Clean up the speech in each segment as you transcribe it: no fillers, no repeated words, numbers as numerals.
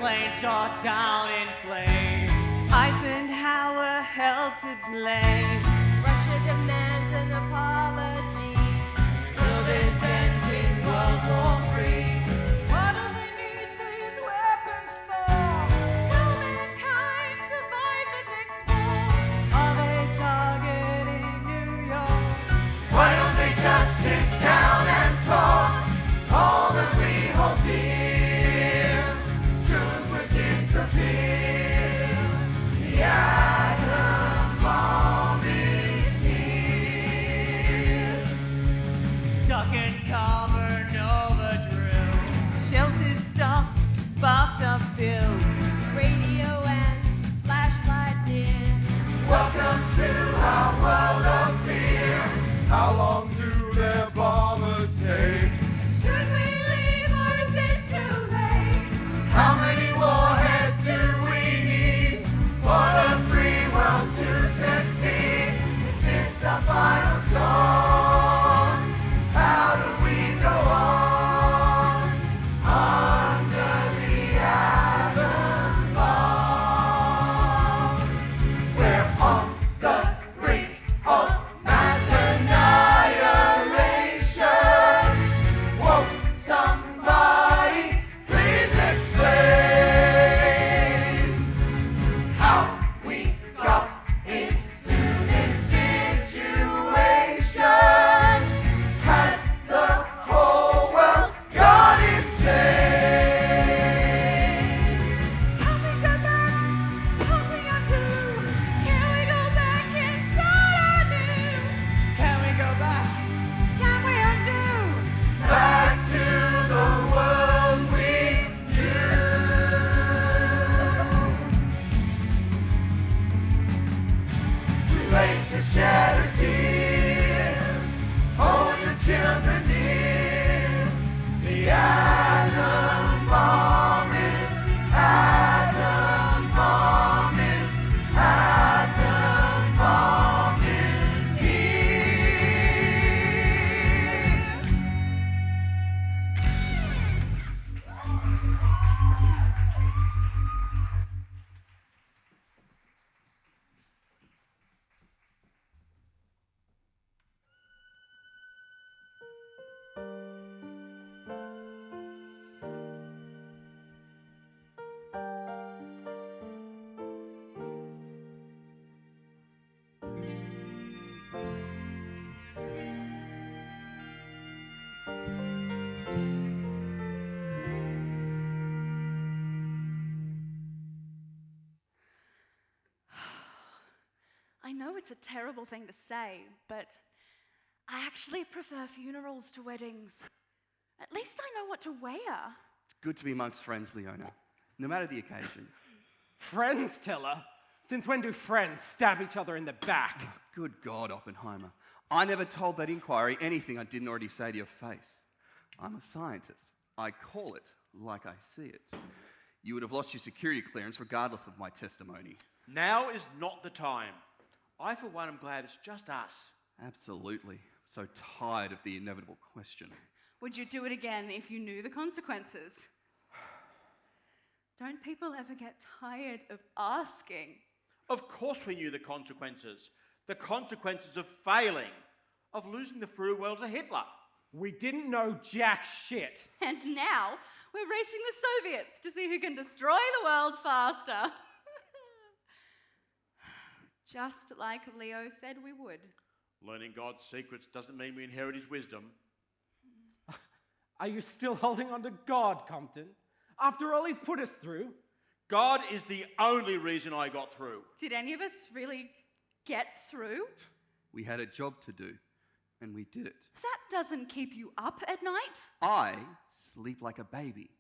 plane shot down in flames. Eisenhower held to blame. Russia demands an apology. Will this end in World War III? What do we need these weapons for? Will mankind survive the next war? Are they targeting New York? Why don't they just sit down and talk? All that we hold dear soon would disappear. The atom bomb is here. Duck and cover, Nova drill. Shelters stopped, bathtub filled. Radio and flashlight dim. Welcome to our world of fear. How long do their bombers take? Should we leave or is it too late? How many warheads do we need for the free world to succeed? Is this the final song? How do we go on under the atom bomb? We're on the brink of mass annihilation. Won't somebody please explain how we got into this situation? Has the whole world gone insane? Can we go back? Can we undo? Can we go back and start anew? Can we go back? Can we undo? Back to the world we knew. Too late to shed a tear. Hold your children near. The atom bomb is, atom bomb is, atom bomb is here. I know it's a terrible thing to say, but I actually prefer funerals to weddings. At least I know what to wear. It's good to be amongst friends, Leona, no matter the occasion. Friends, Tiller? Since when do friends stab each other in the back? Good God, Oppenheimer. I never told that inquiry anything I didn't already say to your face. I'm a scientist. I call it like I see it. You would have lost your security clearance regardless of my testimony. Now is not the time. I, for one, am glad it's just us. Absolutely. So tired of the inevitable question. Would you do it again if you knew the consequences? Don't people ever get tired of asking? Of course we knew the consequences. The consequences of failing, of losing the free world to Hitler. We didn't know jack shit. And now we're racing the Soviets to see who can destroy the world faster. Just like Leo said we would. Learning God's secrets doesn't mean we inherit his wisdom. Are you still holding on to God, Compton? After all he's put us through? God is the only reason I got through. Did any of us really get through? We had a job to do, and we did it. That doesn't keep you up at night. I sleep like a baby,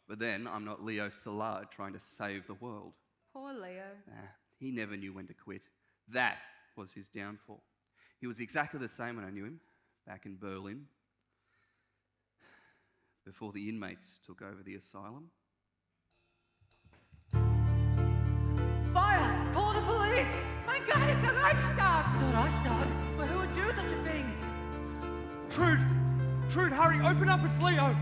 but then I'm not Leo Szilard trying to save the world. Poor Leo. He never knew when to quit. That was his downfall. He was exactly the same when I knew him, back in Berlin, before the inmates took over the asylum. Fire! Call the police! My God, it's the Reichstag! The Reichstag? But who would do such a thing? Trude, hurry, open up, it's Leo.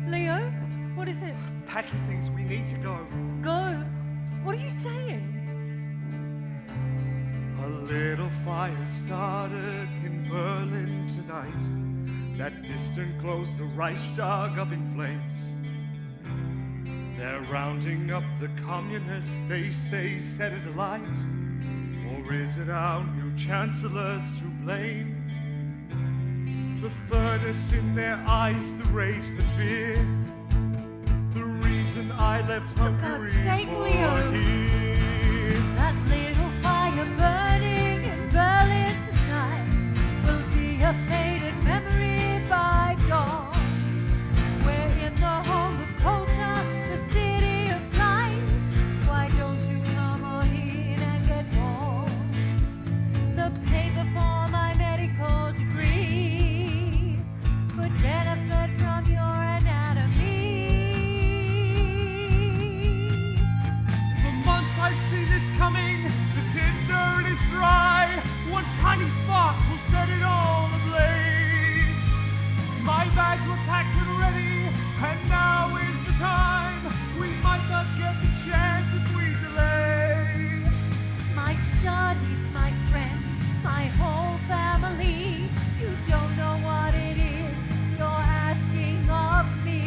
Leo? What is it? Pack your things, we need to go. Go? What are you saying? A little fire started in Berlin tonight. That distant closed the Reichstag up in flames. They're rounding up the communists, they say, set it alight. Or is it our new chancellors to blame? The furnace in their eyes, the rage, the fear. The reason I left Hungary God's sake, for Leo. here. That little fire burning in Berlin tonight will be a faded memory by dawn. We're in the home of culture, the city of light. Why don't you come on in and get warm? The paper for my medical degree could benefit from your anatomy. For months I've seen this coming. The tinder is dry. One tiny spark will set it all ablaze. My bags were packed and ready, and now is the time. We might not get the chance if we delay. My studies, my friends, my whole family. You don't know what it is you're asking of me.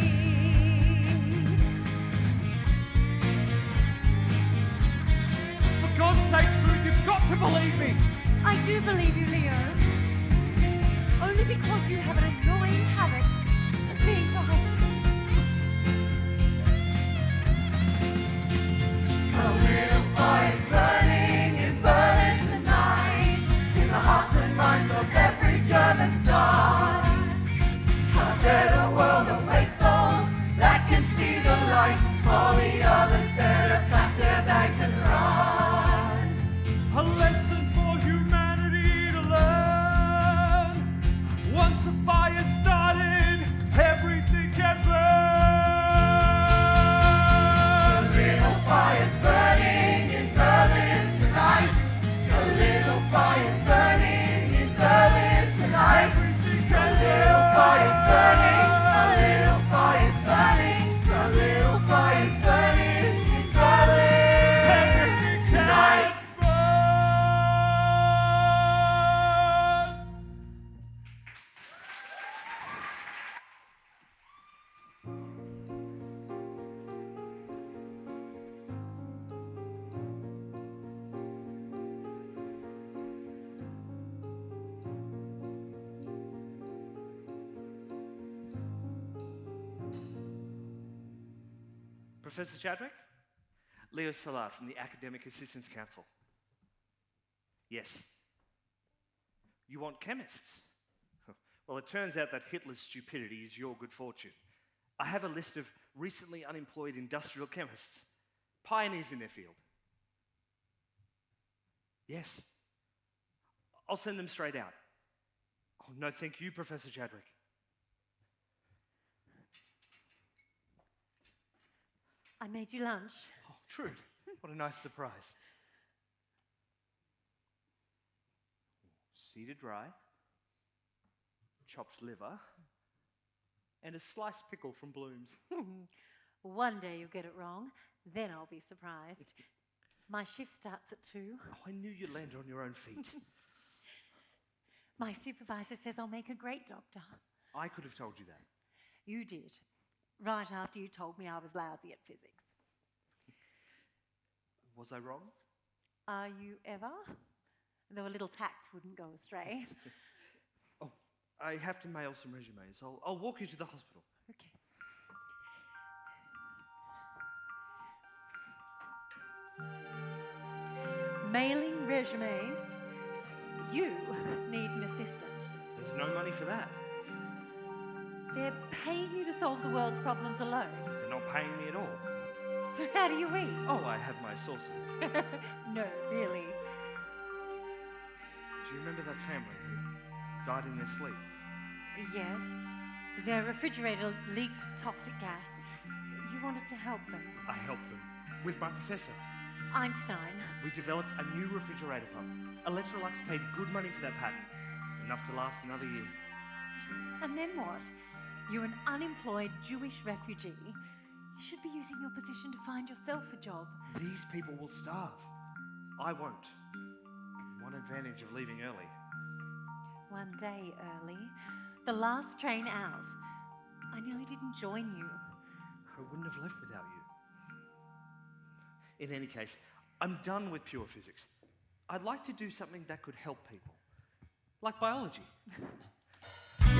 For God's sake, True, you've got to believe me. I do believe you, Leo. Only because you have an annoying habit of being right. A little fire burning in Berlin tonight, in the hearts and minds of every German son. A better world of wastefuls that can see the light. All the others better pack their bags and run. A lesson for humanity to learn. Once a fire started, everything can burn. A little fire's burning in Berlin tonight. A little fire's burning in Berlin tonight. A little fire's burning. A little fire's burning. A little fire's burning in Berlin tonight. Professor Chadwick? Leo Salah from the Academic Assistance Council. Yes. You want chemists? Well, it turns out that Hitler's stupidity is your good fortune. I have a list of recently unemployed industrial chemists, pioneers in their field. Yes. I'll send them straight out. Oh, no, thank you, Professor Chadwick. I made you lunch. Oh, Trude, what a nice surprise. Seeded rye, chopped liver, and a sliced pickle from Bloom's. One day you'll get it wrong, then I'll be surprised. My shift starts at 2. Oh, I knew you'd land on your own feet. My supervisor says I'll make a great doctor. I could have told you that. You did, right after you told me I was lousy at physics. Was I wrong? Are you ever? Though a little tact wouldn't go astray. Oh, I have to mail some resumes. I'll walk you to the hospital. Okay. Mailing resumes. You need an assistant. There's no money for that. They're paying you to solve the world's problems alone. They're not paying me at all. So how do you eat? Oh, I have my sources. No, really. Do you remember that family who died in their sleep? Yes. Their refrigerator leaked toxic gas. You wanted to help them. I helped them with my professor. Einstein. We developed a new refrigerator pump. Electrolux paid good money for that patent, enough to last another year. And then what? You're an unemployed Jewish refugee. You should be using your position to find yourself a job. These people will starve. I won't. One advantage of leaving early. One day early, the last train out, I nearly didn't join you. I wouldn't have left without you. In any case, I'm done with pure physics. I'd like to do something that could help people. Like biology.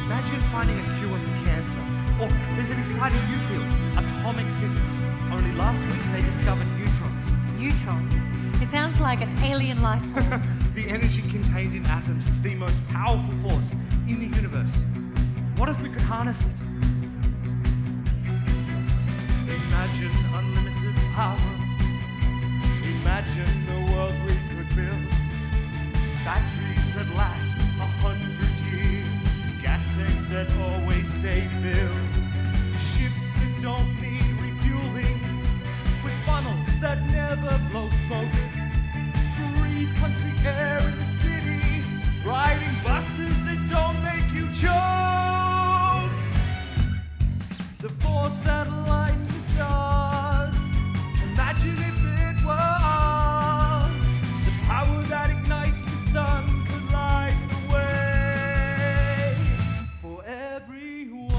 Imagine finding a cure for cancer. Or there's an exciting new field, atomic physics. Only last week they discovered neutrons. Neutrons? It sounds like an alien life form. The energy contained in atoms is the most powerful force in the universe. What if we could harness it? Imagine unlimited power. Imagine the world we could build. Batteries that last 100 years. Gas tanks that always stay filled. Ships that don't need refueling. With funnels that never blow smoke. Breathe country air in the city. Riding buses that don't make you choke. The four satellites, the stars. Imagine if it were ours. The power that ignites the sun could light the way for everyone.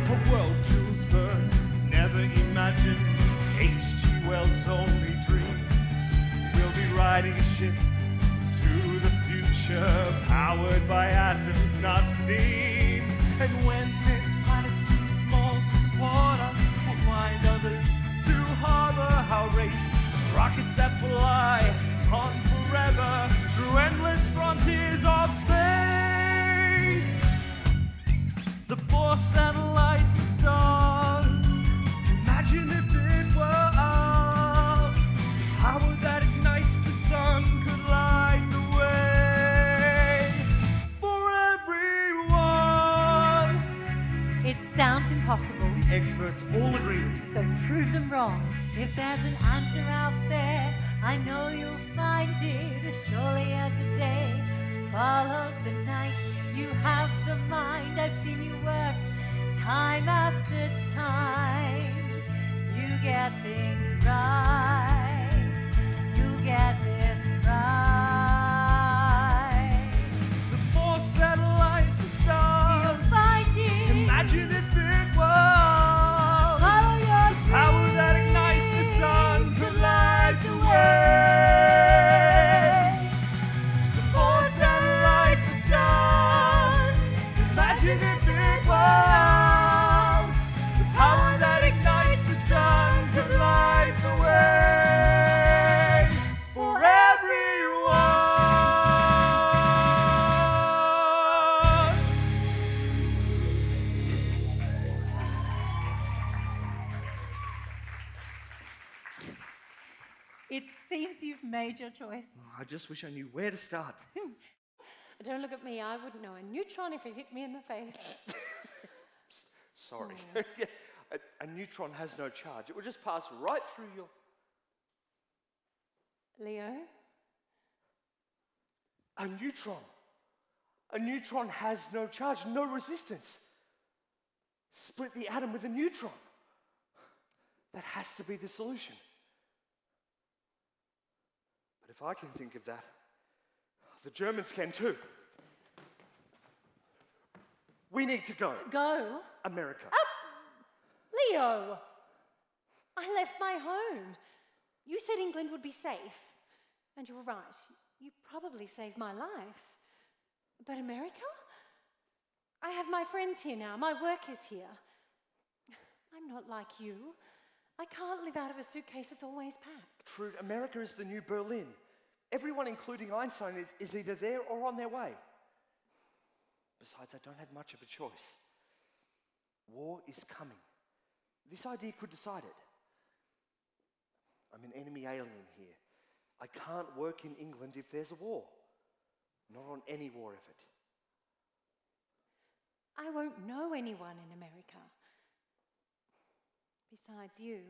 A world Jules Verne never imagined. H.G. Wells' only dream. We'll be riding a ship to the future, powered by atoms, not steam. And when this planet's too small to support us, we'll find others to harbor our race. Rockets that fly on forever through endless frontiers of space. The four satellites, the stars. Imagine if it were ours. The power that ignites the sun could light the way for everyone. It sounds impossible, The experts all agree with you. so prove them wrong. If there's an answer out there, I know you'll find it as surely as the day follows the night. You have the mind, I've seen you work time after time. You get things right. You get this right. The four satellites, the stars. You'll find it. Imagine if it was. Follow your The power that ignites the sun could light the way. The four satellites, the stars. Imagine if it was. The power that ignites the sun could light the way for everyone. It seems you've made your choice. I just wish I knew where to start. Don't look at me, I wouldn't know a neutron if it hit me in the face. Sorry. Yeah, a neutron has no charge. It will just pass right through your... Leo? A neutron. A neutron has no charge, no resistance. Split the atom with a neutron. That has to be the solution. But if I can think of that, the Germans can too. We need to go. Go? America. Leo! I left my home. You said England would be safe. And you were right. You probably saved my life. But America? I have my friends here now. My work is here. I'm not like you. I can't live out of a suitcase that's always packed. Trude, America is the new Berlin. Everyone, including Einstein, is either there or on their way. Besides, I don't have much of a choice. War is coming. This idea could decide it. I'm an enemy alien here. I can't work in England if there's a war. Not on any war effort. I won't know anyone in America. Besides you.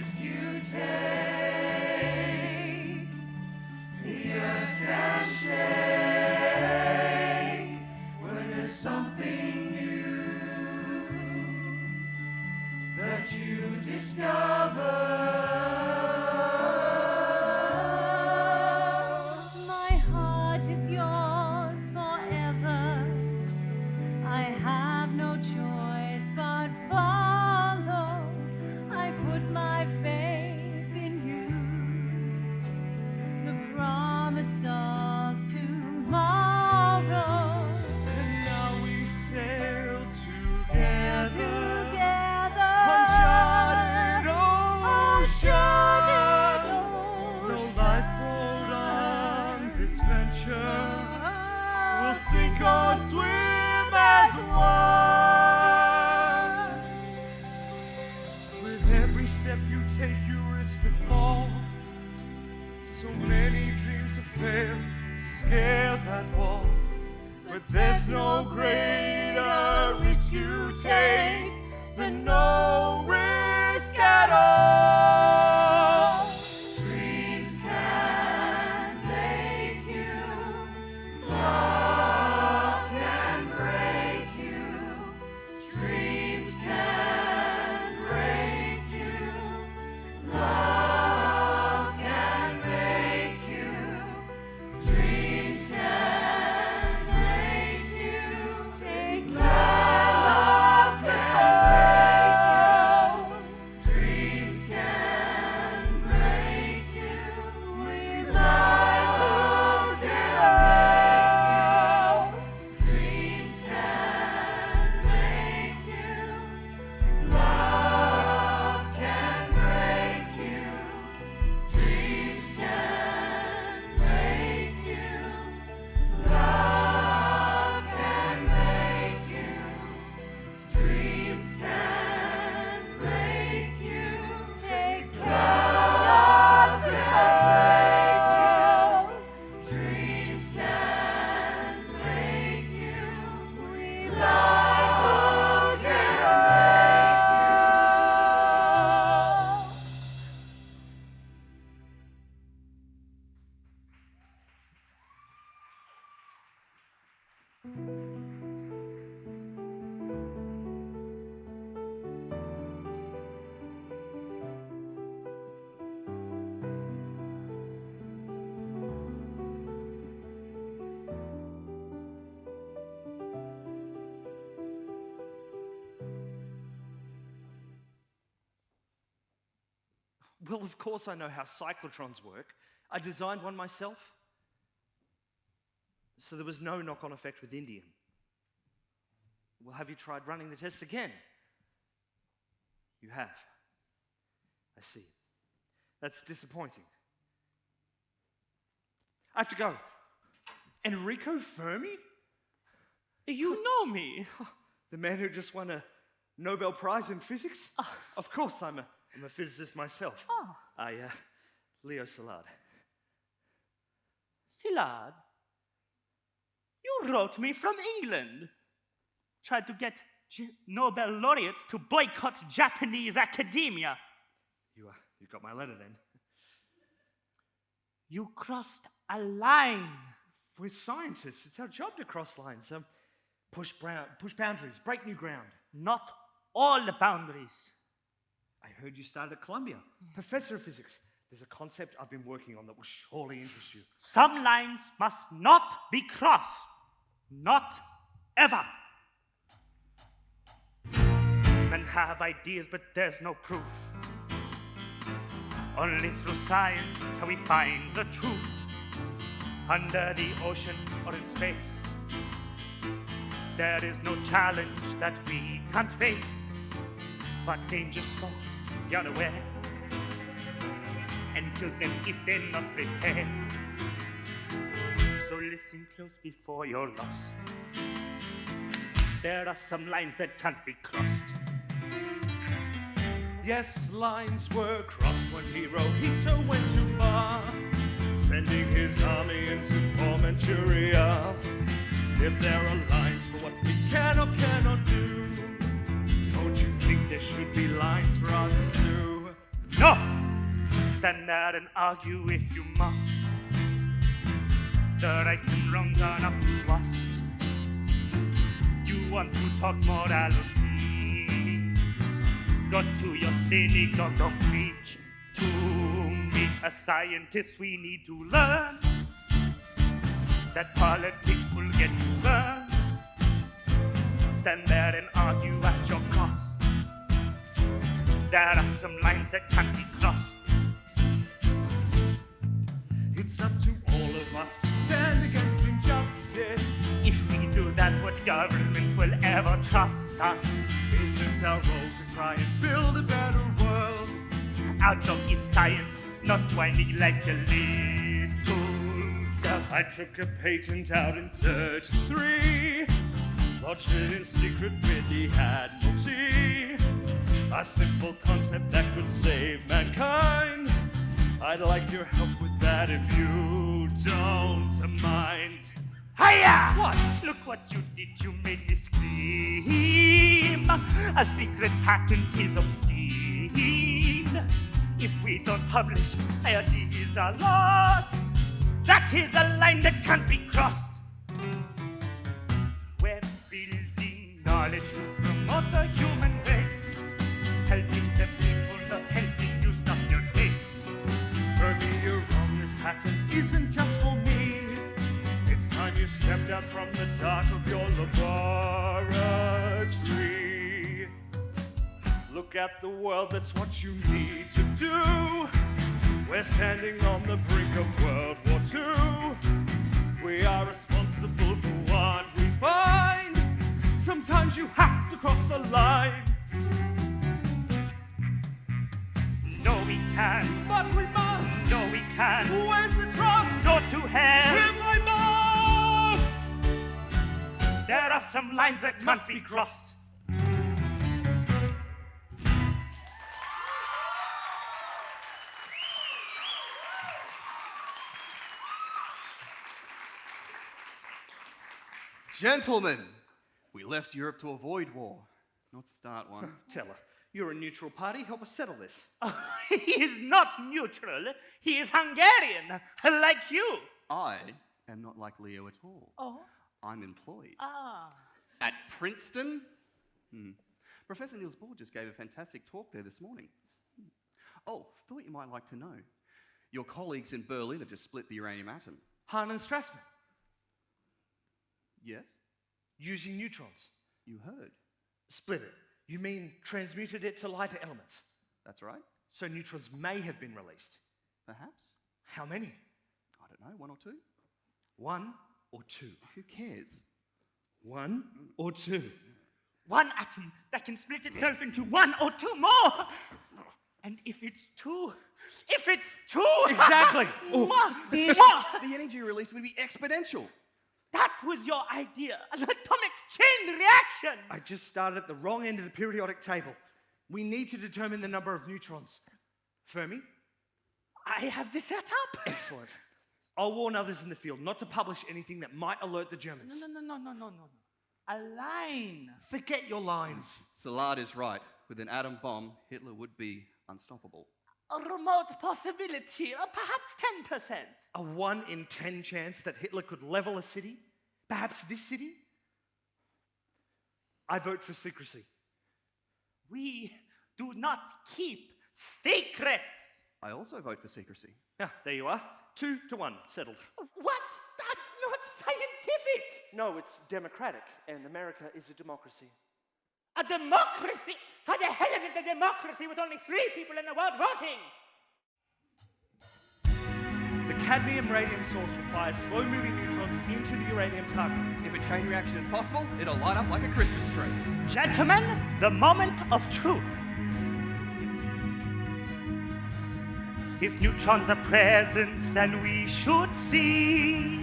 risk you take, the earth can shake when there's something new that you discover. My heart is yours forever. I have no choice but follow. I put my faith in you. The promise of tomorrow. And now we sail Sail together. together. Uncharted Uncharted ocean. No lifeboat on this venture. We'll sink or swim as one. With every step you take, you risk a fall. So many dreams have failed to scale that wall. But there's no greater risk you take than no risk at all. Dreams can make you, love can break you. Dreams can break you, love can make you. Dreams can make you, take love can break you. Dreams can break you, we might lose it all. Dreams can make you, love can break you. Dreams can break you, love can make you. Dreams can break you, take love can break you. Dreams can break you, we might lose it all. Well, of course I know how cyclotrons work. I designed one myself. So there was no knock-on effect with indium. Well, have you tried running the test again? You have. I see. That's disappointing. I have to go. Enrico Fermi? You know me. The man who just won a Nobel Prize in physics? Of course, I'm a physicist myself. Oh. Leo Szilard. Szilard, you wrote me from England. Tried to get Nobel laureates to boycott Japanese academia. You got my letter then. You crossed a line. We're scientists. It's our job to cross lines. Push boundaries, break new ground. Not all the boundaries. I heard you started at Columbia. Professor of physics. There's a concept I've been working on that will surely interest you. Some lines must not be crossed. Not ever. Men have ideas, but there's no proof. Only through science can we find the truth. Under the ocean or in space, there is no challenge that we can't face. But danger stalks the unaware and kills them if they're not prepared. So listen close before you're lost. There are some lines that can't be crossed. Yes, lines were crossed when Hirohito went too far, sending his army into poor Manchuria. If there are lines for what we can or cannot do, don't you think there should be lines for others too? No! Stand there and argue if you must. The right and wrongs are not to us. You want to talk morality? Go to your synagogue, don't preach to me. As scientists, we need to learn that politics will get you burned. Stand there and argue at your cost. There are some lines that can't be crossed. It's up to all of us to stand against injustice. If we do that, what government will ever trust us? Isn't our role to try and build a better world? Our job is science, not whining like a little girl. I took a patent out in 33. Lodged it in secret with the Admiralty. A simple concept that could save mankind. I'd like your help with that if you don't mind. Hiya! What? Look what you did, you made me scream. A secret patent is obscene. If we don't publish, ideas are lost. That is a line that can't be crossed. We're building knowledge to promote the human race. Helping the people, not helping you stop your face. For me, you're wrong, this patent isn't just for me. It's time you stepped out from the dark of your laboratory. Look at the world, that's what you need to do. We're standing on the brink of World War II. We are responsible for what we find. Sometimes you have to cross a line. No, we can. But we must. No, we can. Where's the trust? Go to hell. If I must. There are some lines that must be crossed. Gentlemen, we left Europe to avoid war, not start one. Teller, you're a neutral party. Help us settle this. He is not neutral. He is Hungarian, like you. I am not like Leo at all. Oh. I'm employed. Ah. At Princeton? Professor Niels Bohr just gave a fantastic talk there this morning. Oh, thought you might like to know. Your colleagues in Berlin have just split the uranium atom. Hahn and Strassmann. Yes? Using neutrons. You heard. Split it. You mean transmuted it to lighter elements? That's right. So neutrons may have been released. Perhaps. How many? I don't know, 1 or 2? 1 or 2? Who cares? 1 or 2? One atom that can split itself into 1 or 2 more. And if it's 2, Exactly. The energy release would be exponential. That was your idea, an atomic chain reaction. I just started at the wrong end of the periodic table. We need to determine the number of neutrons. Fermi? I have this set up. Excellent. I'll warn others in the field not to publish anything that might alert the Germans. No. A line. Forget your lines. Szilard is right. With an atom bomb, Hitler would be unstoppable. A remote possibility, perhaps 10%. A 1 in 10 chance that Hitler could level a city? Perhaps this city? I vote for secrecy. We do not keep secrets. I also vote for secrecy. Ah, there you are. 2 to 1, settled. What? That's not scientific. No, it's democratic, and America is a democracy. A democracy? How the hell is it a democracy with only 3 people in the world voting? The cadmium-radium source will fire slow-moving neutrons into the uranium target. If a chain reaction is possible, it'll light up like a Christmas tree. Gentlemen, the moment of truth. If neutrons are present, then we should see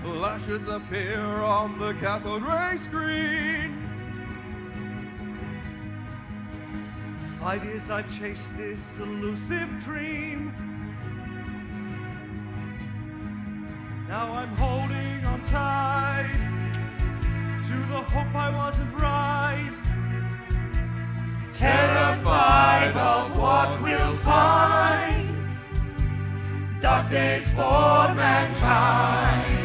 Flashes appear on the cathode ray screen. 5 years I've chased this elusive dream. Now I'm holding on tight to the hope I wasn't right. Terrified of what we'll find. Dark days for mankind.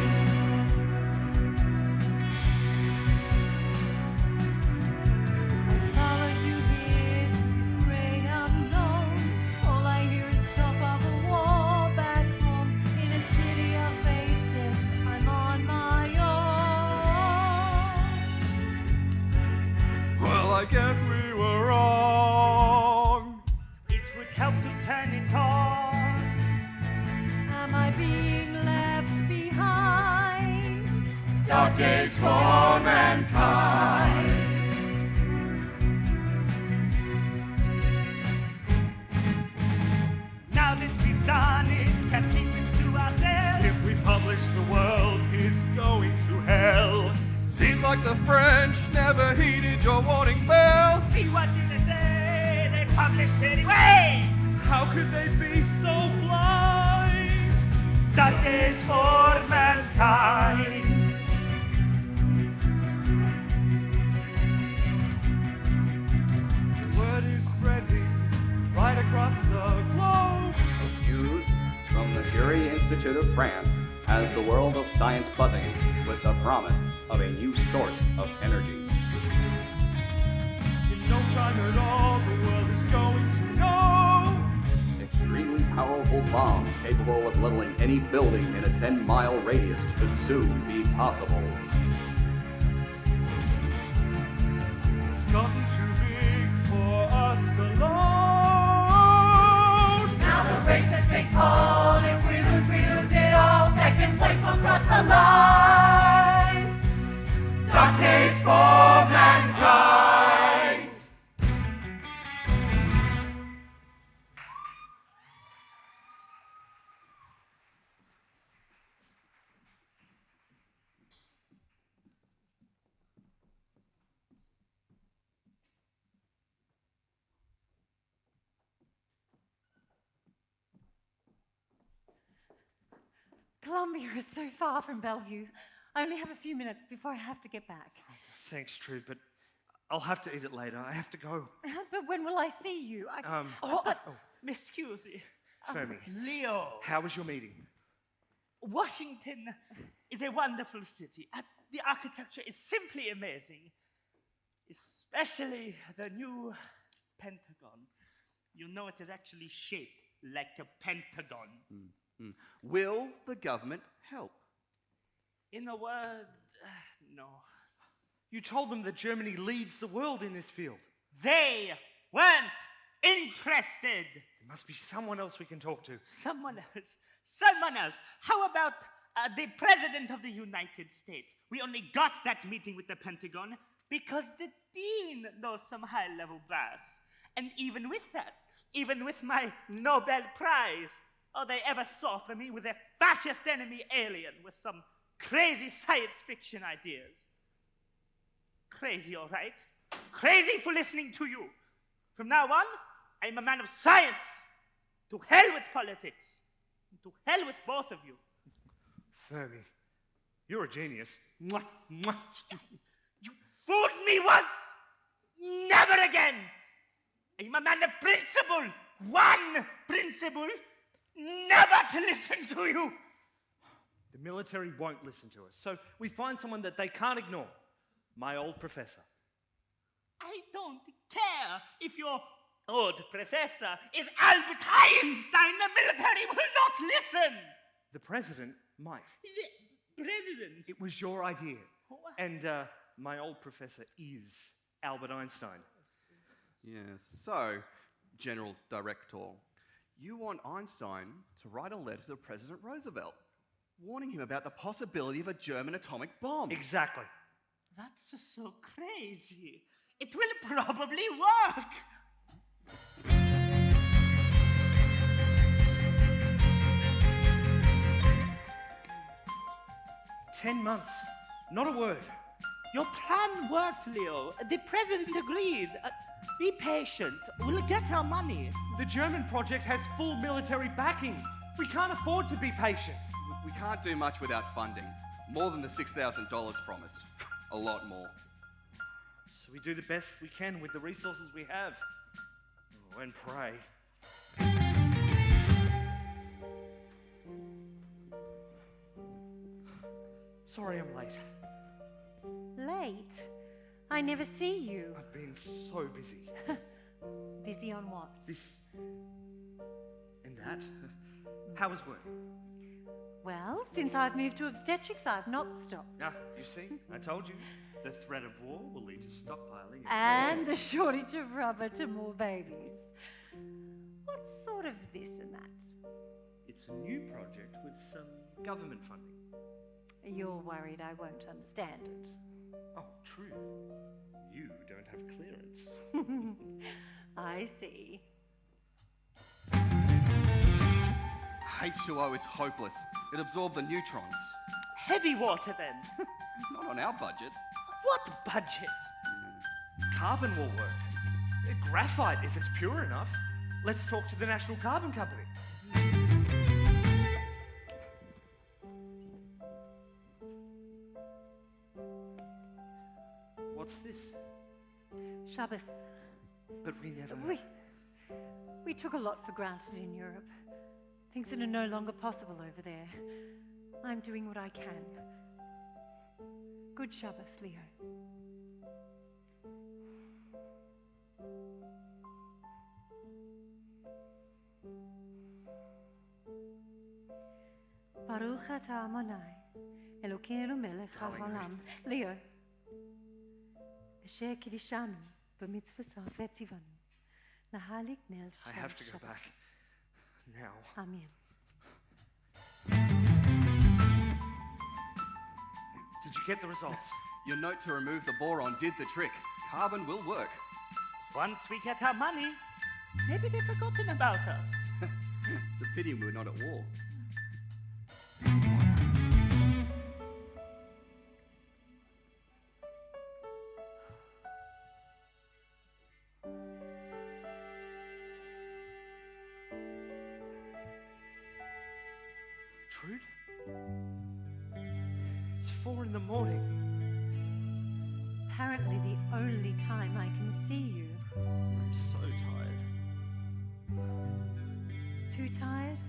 Follow you here to this great unknown. All I hear is talk of a war back home. In a city of faces, I'm on my own. Well, I guess we were wrong. It would help to turn it on. Am I being left behind? Dark days for mankind. Now that we've done it, can't keep it to ourselves. If we publish, the world is going to hell. Seems like the French never heeded your warning bell. See, what did they say? They published anyway. How could they be so blind? Dark days for mankind. Word is spreading right across the globe. News from the Curie Institute of France has the world of science buzzing with the promise of a new source of energy. In no time at all, the world is going to know. Extremely powerful bombs capable of leveling any building in a 10-mile radius could soon be possible. It's gotten too big for us alone. Now the race has been called. If we lose it all. Second place will cross the line. Dark days for mankind. Columbia is so far from Bellevue. I only have a few minutes before I have to get back. Thanks, Trude, but I'll have to eat it later. I have to go. But when will I see you? Excuse me. Fermi, Leo. how was your meeting? Washington is a wonderful city. The architecture is simply amazing. Especially the new Pentagon. You know it is actually shaped like a pentagon. Will the government help? In a word, no. You told them that Germany leads the world in this field. They weren't interested. There must be someone else we can talk to. Someone else. Someone else. How about the President of the United States? We only got that meeting with the Pentagon because the Dean knows some high-level brass. And even with that, even with my Nobel Prize, all they ever saw from me was a fascist enemy alien with some crazy science fiction ideas. Crazy, all right? Crazy for listening to you. From now on, I'm a man of science. To hell with politics. To hell with both of you. Fermi, you're a genius. Mwah, mwah. You fooled me once. Never again. I'm a man of principle. One principle. Never to listen to you. The military won't listen to us, so we find someone that they can't ignore. My old professor. I don't care if your old professor is Albert Einstein. The military will not listen. The president might. The president? It was your idea. And my old professor is Albert Einstein. Yes. So, General Director, you want Einstein to write a letter to President Roosevelt, warning him about the possibility of a German atomic bomb. Exactly. That's so crazy. It will probably work. "10 months. Not a word." Your plan worked, Leo. The president agreed. Be patient. We'll get our money. The German project has full military backing. We can't afford to be patient. We can't do much without funding. More than the $6,000 promised. A lot more. So we do the best we can with the resources we have. and pray. Sorry I'm late. Late? I never see you. I've been so busy. Busy on what? This and that. How was work? Well, since I've moved to obstetrics, I've not stopped. Ah, you see, I told you. The threat of war will lead to stockpiling. And the shortage of rubber to more babies. What sort of this and that? It's a new project with some government funding. You're worried I won't understand it. Oh, true. You don't have clearance. I see. H2O is hopeless. It absorbed the neutrons. Heavy water then. Not on our budget. What budget? Carbon will work. Graphite, if it's pure enough. Let's talk to the National Carbon Company. What's this? Shabbos. But we never... We took a lot for granted in Europe. Things that are no longer possible over there. I'm doing what I can. Good Shabbos, Leo. Baruch atah Adonai, Elokeinu melech haolam. Leo. Asher kiddushanu b'mitzvosav v'tzivanu. Lahalik nel I have to go Shabbos. back. Now. Amen. Did you get the results? Your note to remove the boron did the trick. Carbon will work. Once we get our money, maybe they've forgotten about us. It's a pity we're not at war. Trude? It's 4 in the morning. Apparently the only time I can see you. I'm so tired. Too tired?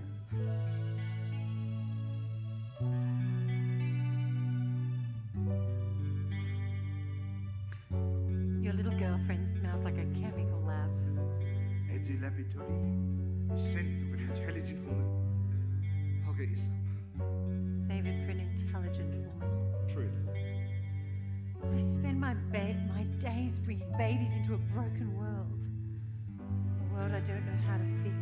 Your little girlfriend smells like a chemical lab. Eddie Laboratory, the scent of an intelligent woman. I'll get you some. Save it for an intelligent woman. Trude. I spend my days bringing babies into a broken world. A world I don't know how to fix.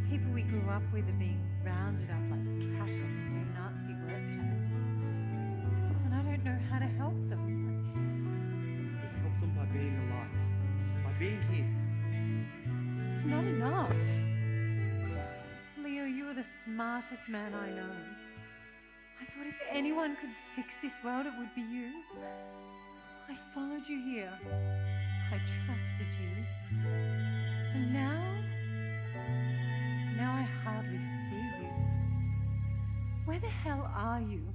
People we grew up with are being rounded up like cattle into Nazi work camps. And I don't know how to help them. You help them by being alive, by being here. It's not enough. Leo, you are the smartest man I know. I thought if anyone could fix this world, it would be you. I followed you here. I trusted you. And now I hardly see you. Where the hell are you?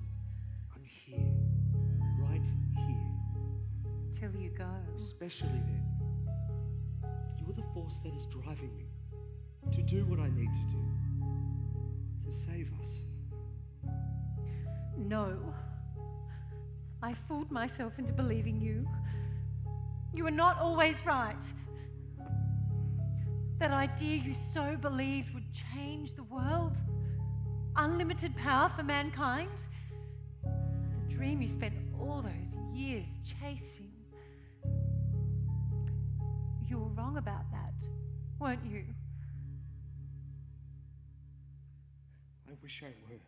I'm here, right here. Till you go. Especially then. You're the force that is driving me to do what I need to do, to save us. No. I fooled myself into believing you. You were not always right. That idea you so believed would change the world. Unlimited power for mankind. The dream you spent all those years chasing. You were wrong about that, weren't you? I wish I were.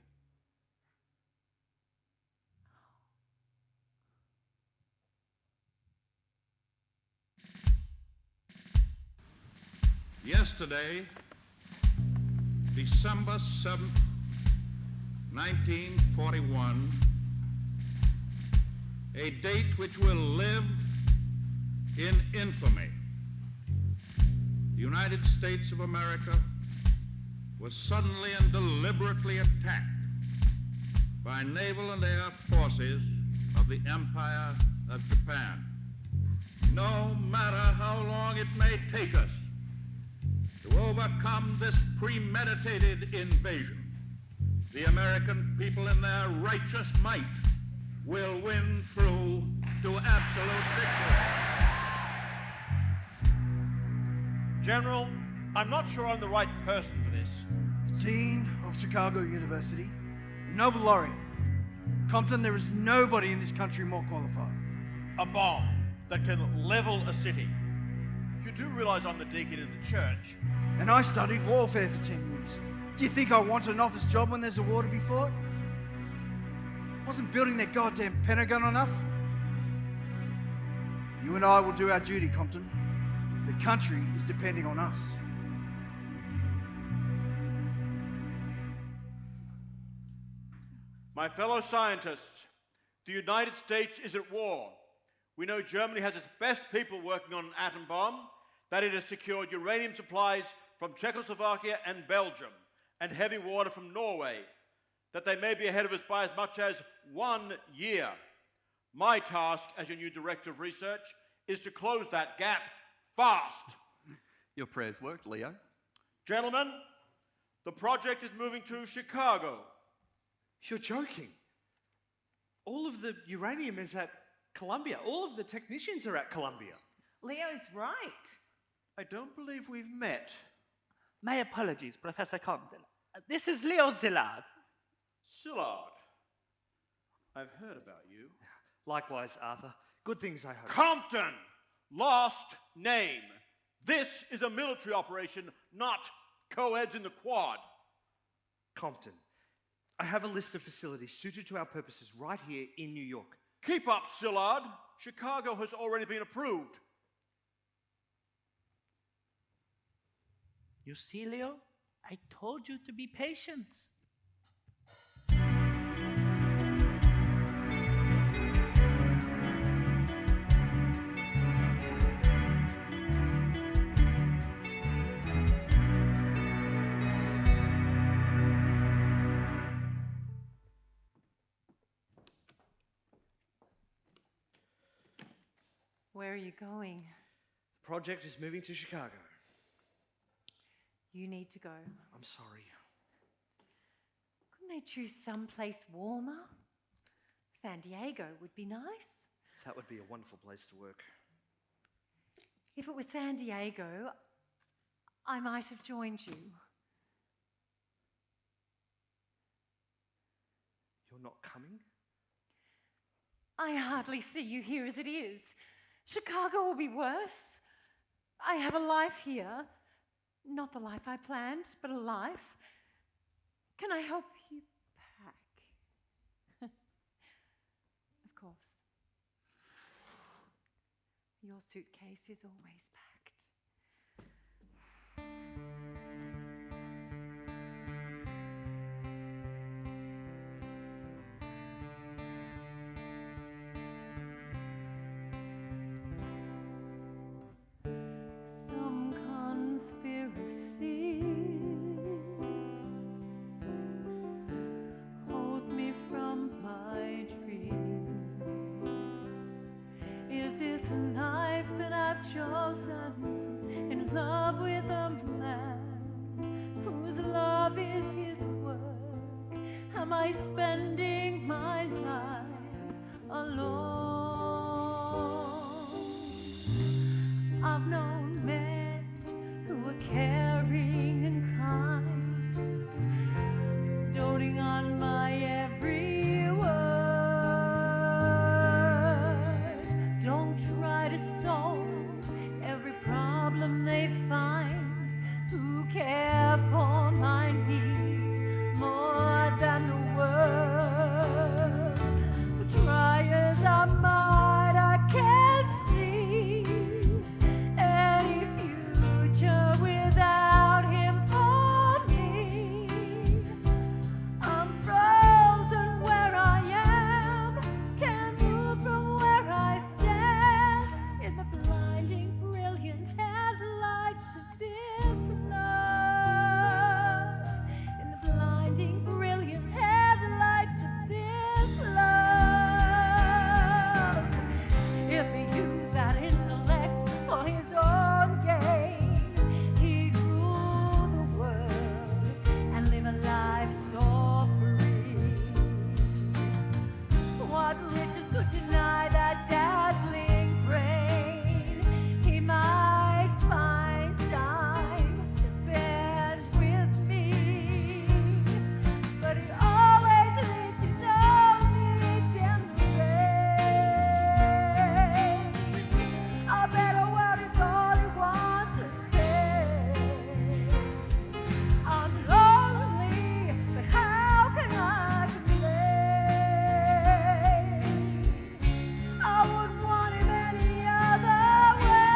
Yesterday, December 7th, 1941, a date which will live in infamy. The United States of America was suddenly and deliberately attacked by naval and air forces of the Empire of Japan. no matter how long it may take us to overcome this premeditated invasion, the American people in their righteous might will win through to absolute victory. General, I'm not sure I'm the right person for this. The Dean of Chicago University, Nobel laureate. Compton, there is nobody in this country more qualified. A bomb that can level a city. You do realize I'm the deacon in the church. And I studied warfare for 10 years. Do you think I want an office job when there's a war to be fought? Wasn't building that goddamn Pentagon enough? You and I will do our duty, Compton. The country is depending on us. My fellow scientists, the United States is at war. We know Germany has its best people working on an atom bomb, that it has secured uranium supplies from Czechoslovakia and Belgium, and heavy water from Norway, that they may be ahead of us by as much as 1 year. My task as your new director of research is to close that gap fast. Your prayers worked, Leo. Gentlemen, the project is moving to Chicago. You're joking. All of the uranium is at Columbia. All of the technicians are at Columbia. Leo's right. I don't believe we've met. My apologies, Professor Compton. This is Leo Szilard. Szilard. I've heard about you. Likewise, Arthur. Good things, I hope. Compton! Lost name. This is a military operation, not co-eds in the quad. Compton. I have a list of facilities suited to our purposes right here in New York. Keep up, Szilard. Chicago has already been approved. You see, Leo? I told you to be patient. Where are you going? The project is moving to Chicago. You need to go. I'm sorry. Couldn't they choose someplace warmer? San Diego would be nice. That would be a wonderful place to work. If it was San Diego, I might have joined you. You're not coming? I hardly see you here as it is. Chicago will be worse. I have a life here. Not the life I planned, but a life. Can I help you pack? Of course. Your suitcase is always packed. Some conspiracy holds me from my dream. Is this a life that I've chosen, in love with a man whose love is his work? Am I spending my life alone? I've known men who were caring and kind, doting on my every word. Don't try to solve every problem they find, who care for my needs more than the world. thought riches could deny that dazzling brain. He might find time to spend with me, but he always leaves his own needs in the rain. A better world is all he wants to stay. I'm lonely, but how can I complain? I wouldn't want him any other way.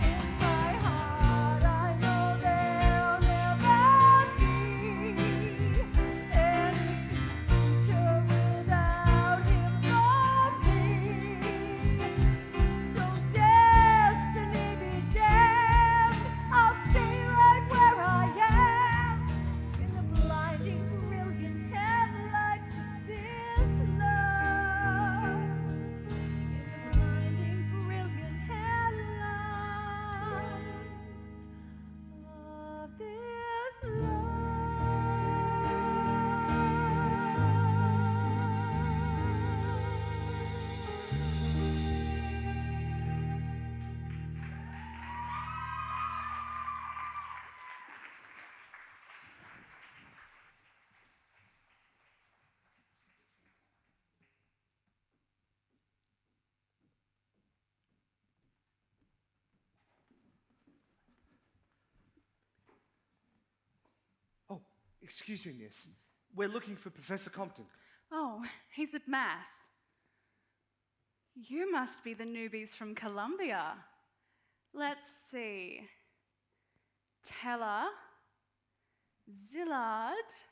In my heart, I know there'll never be any future without him or me. So destiny be damned, I'll stay right where I am, in the blinding, brilliant headlights of this love. In the blinding, brilliant headlights of this love. Oh, excuse me, miss. We're looking for Professor Compton. Oh, he's at Mass. You must be the newbies from Columbia. Let's see. Teller, Zillard,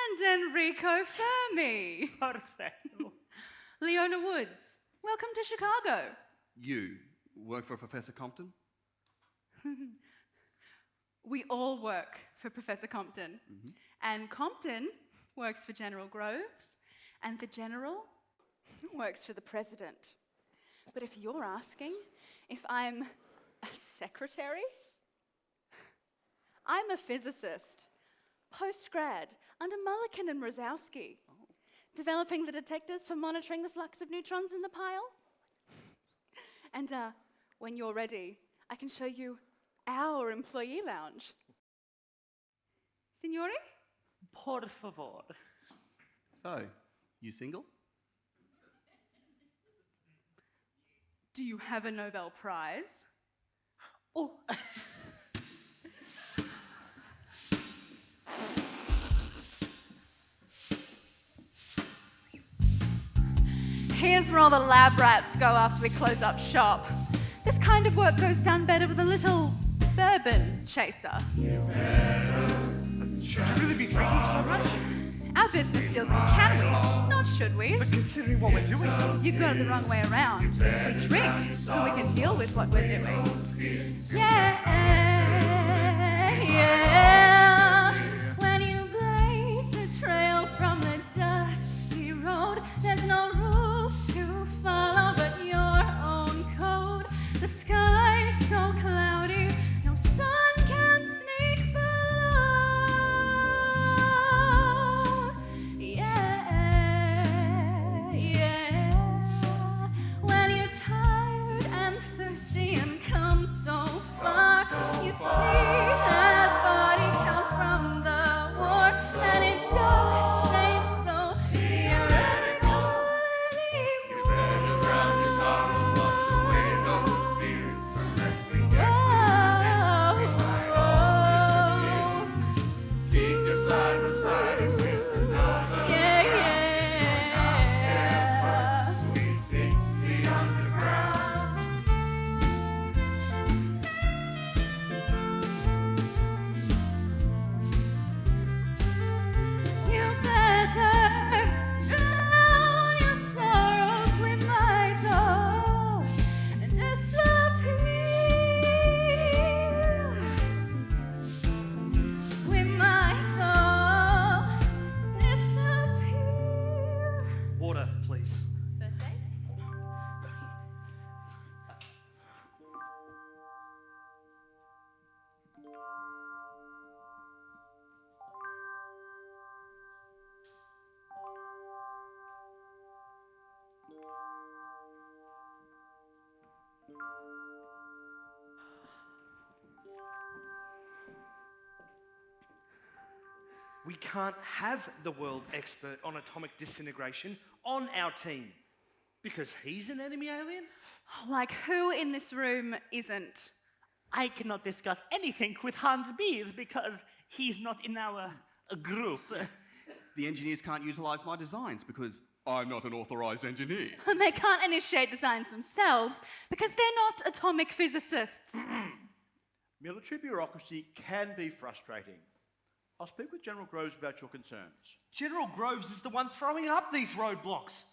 and Enrico Fermi. Perfecto. Leona Woods, welcome to Chicago. You work for Professor Compton? We all work for Professor Compton. And Compton works for General Groves, and the General works for the President. But if you're asking if I'm a secretary, I'm a physicist, post-grad, under Mulliken and Rosowski, developing the detectors for monitoring the flux of neutrons in the pile. And when you're ready, I can show you our employee lounge. Signori? Por favor. So, you single? Do you have a Nobel Prize? Oh. Here's where all the lab rats go after we close up shop. This kind of work goes down better with a little bourbon chaser. Should you really be drinking so much? Our business deals in can we, not should we. But considering what we're doing. You got it the wrong way around. We drink so we can deal with what we're doing. Yeah, yeah. When you blaze the trail from the dusty road, there's no rules to follow but your own code. The sky's so cloudy, no sun can sneak below. Yeah, yeah. When you're tired and thirsty and come so far, you see that body We can't have the world expert on atomic disintegration on our team because he's an enemy alien? Like, who in this room isn't? I cannot discuss anything with Hans Beeth because he's not in our group. The engineers can't utilise my designs because I'm not an authorised engineer. And they can't initiate designs themselves because they're not atomic physicists. Military bureaucracy can be frustrating. I'll speak with General Groves about your concerns. General Groves is the one throwing up these roadblocks.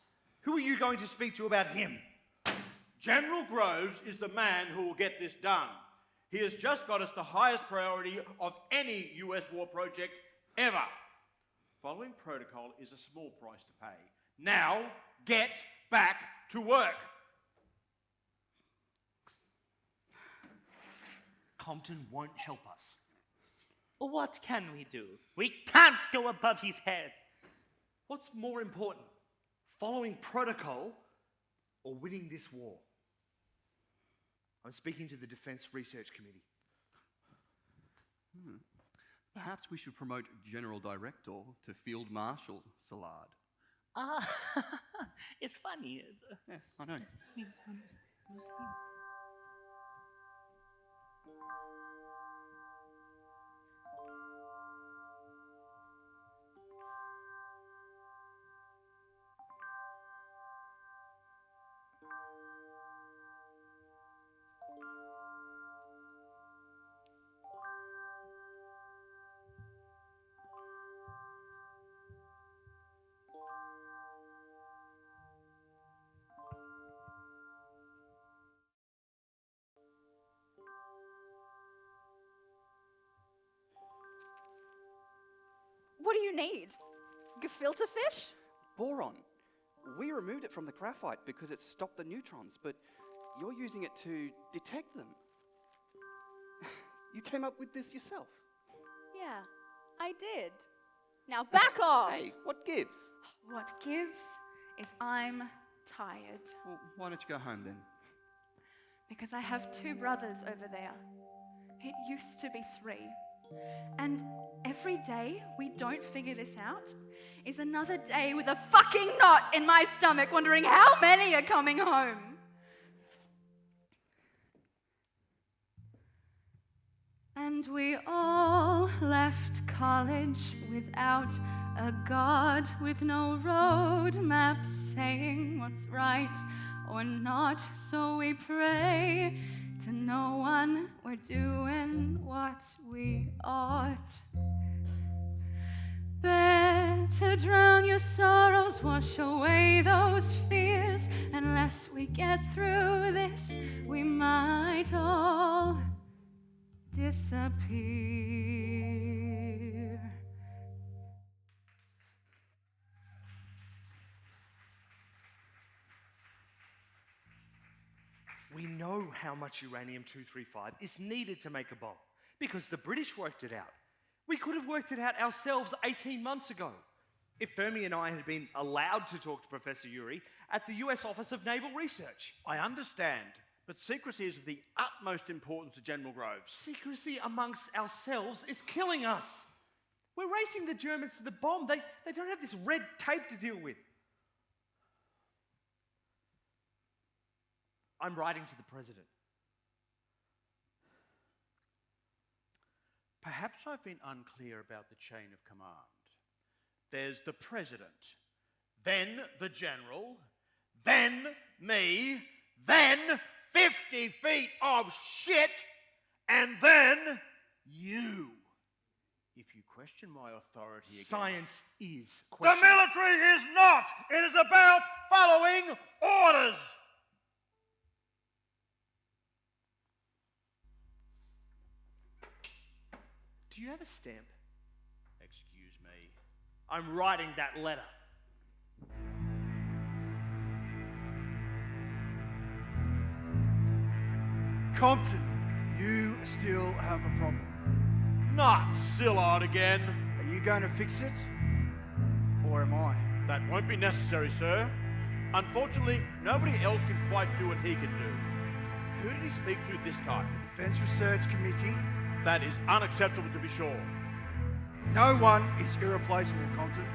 Who are you going to speak to about him? General Groves is the man who will get this done. He has just got us the highest priority of any US war project ever. Following protocol is a small price to pay. Now, get back to work. Compton won't help us. What can we do? We can't go above his head. What's more important, following protocol or winning this war? I'm speaking to the Defence Research Committee. Perhaps we should promote General Director to Field Marshal Salad. It's funny. Yeah, I know. What do you need? Gefilte fish? Boron. We removed it from the graphite because it stopped the neutrons, but you're using it to detect them. You came up with this yourself. Yeah, I did. Now back off! Hey, what gives? What gives is I'm tired. Well, why don't you go home then? Because I have 2 brothers over there. It used to be 3. And every day we don't figure this out is another day with a fucking knot in my stomach wondering how many are coming home. And we all left college without a God, with no road map saying what's right or not. So we pray to no one we're doing what we ought. Better drown your sorrows, wash away those fears. Unless we get through this, we might all disappear. We know how much uranium-235 is needed to make a bomb because the British worked it out. We could have worked it out ourselves 18 months ago if Fermi and I had been allowed to talk to Professor Urey at the US Office of Naval Research. I understand, but secrecy is of the utmost importance to General Groves. Secrecy amongst ourselves is killing us. We're racing the Germans to the bomb. They don't have this red tape to deal with. I'm writing to the President. Perhaps I've been unclear about the chain of command. There's the President, then the General, then me, then 50 feet of shit, and then you. If you question my authority again... Science is The questionable. military is not! It is about following orders! Do you have a stamp? Excuse me. I'm writing that letter. Compton, you still have a problem. Not Sillard again. Are you going to fix it? Or am I? That won't be necessary, sir. Unfortunately, nobody else can quite do what he can do. Who did he speak to this time? Defence Research Committee. That is unacceptable, to be sure. No one is irreplaceable, Compton.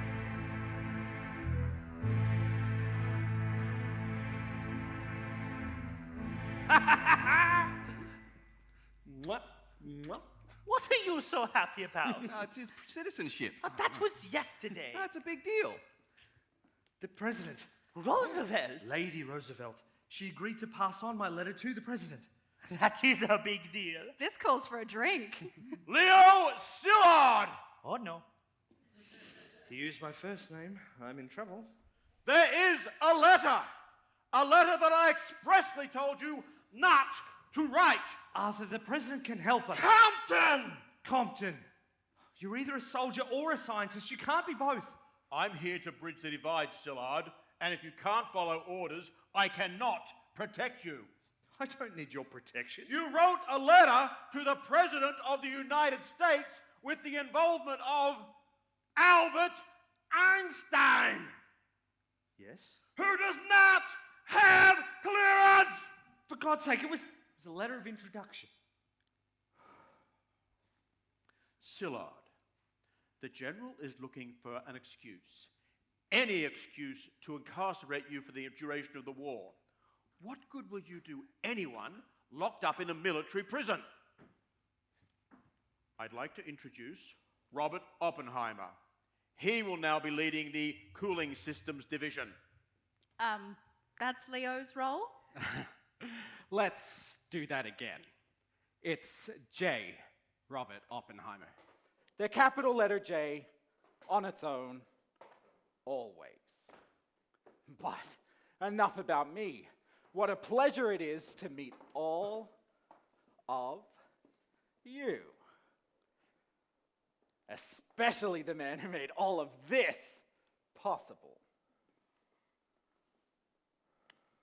What are you so happy about? It's his citizenship. That was yesterday. That's a big deal. The president, Roosevelt. Lady Roosevelt, she agreed to pass on my letter to the president. That is a big deal. This calls for a drink. Leo Szilard! Oh no. He used my first name. I'm in trouble. There is a letter that I expressly told you not to write. Arthur, the president can help us. Compton! You're either a soldier or a scientist. You can't be both. I'm here to bridge the divide, Szilard, and if you can't follow orders, I cannot protect you. I don't need your protection. You wrote a letter to the President of the United States with the involvement of Albert Einstein, Yes? who does not have clearance. For God's sake, it was a letter of introduction. Szilard, the General is looking for an excuse. Any excuse to incarcerate you for the duration of the war. What good will you do anyone locked up in a military prison? I'd like to introduce Robert Oppenheimer. He will now be leading the Cooling Systems Division. That's Leo's role? Let's do that again. It's J, Robert Oppenheimer. The capital letter J, on its own, always. But enough about me. What a pleasure it is to meet all of you. Especially the man who made all of this possible.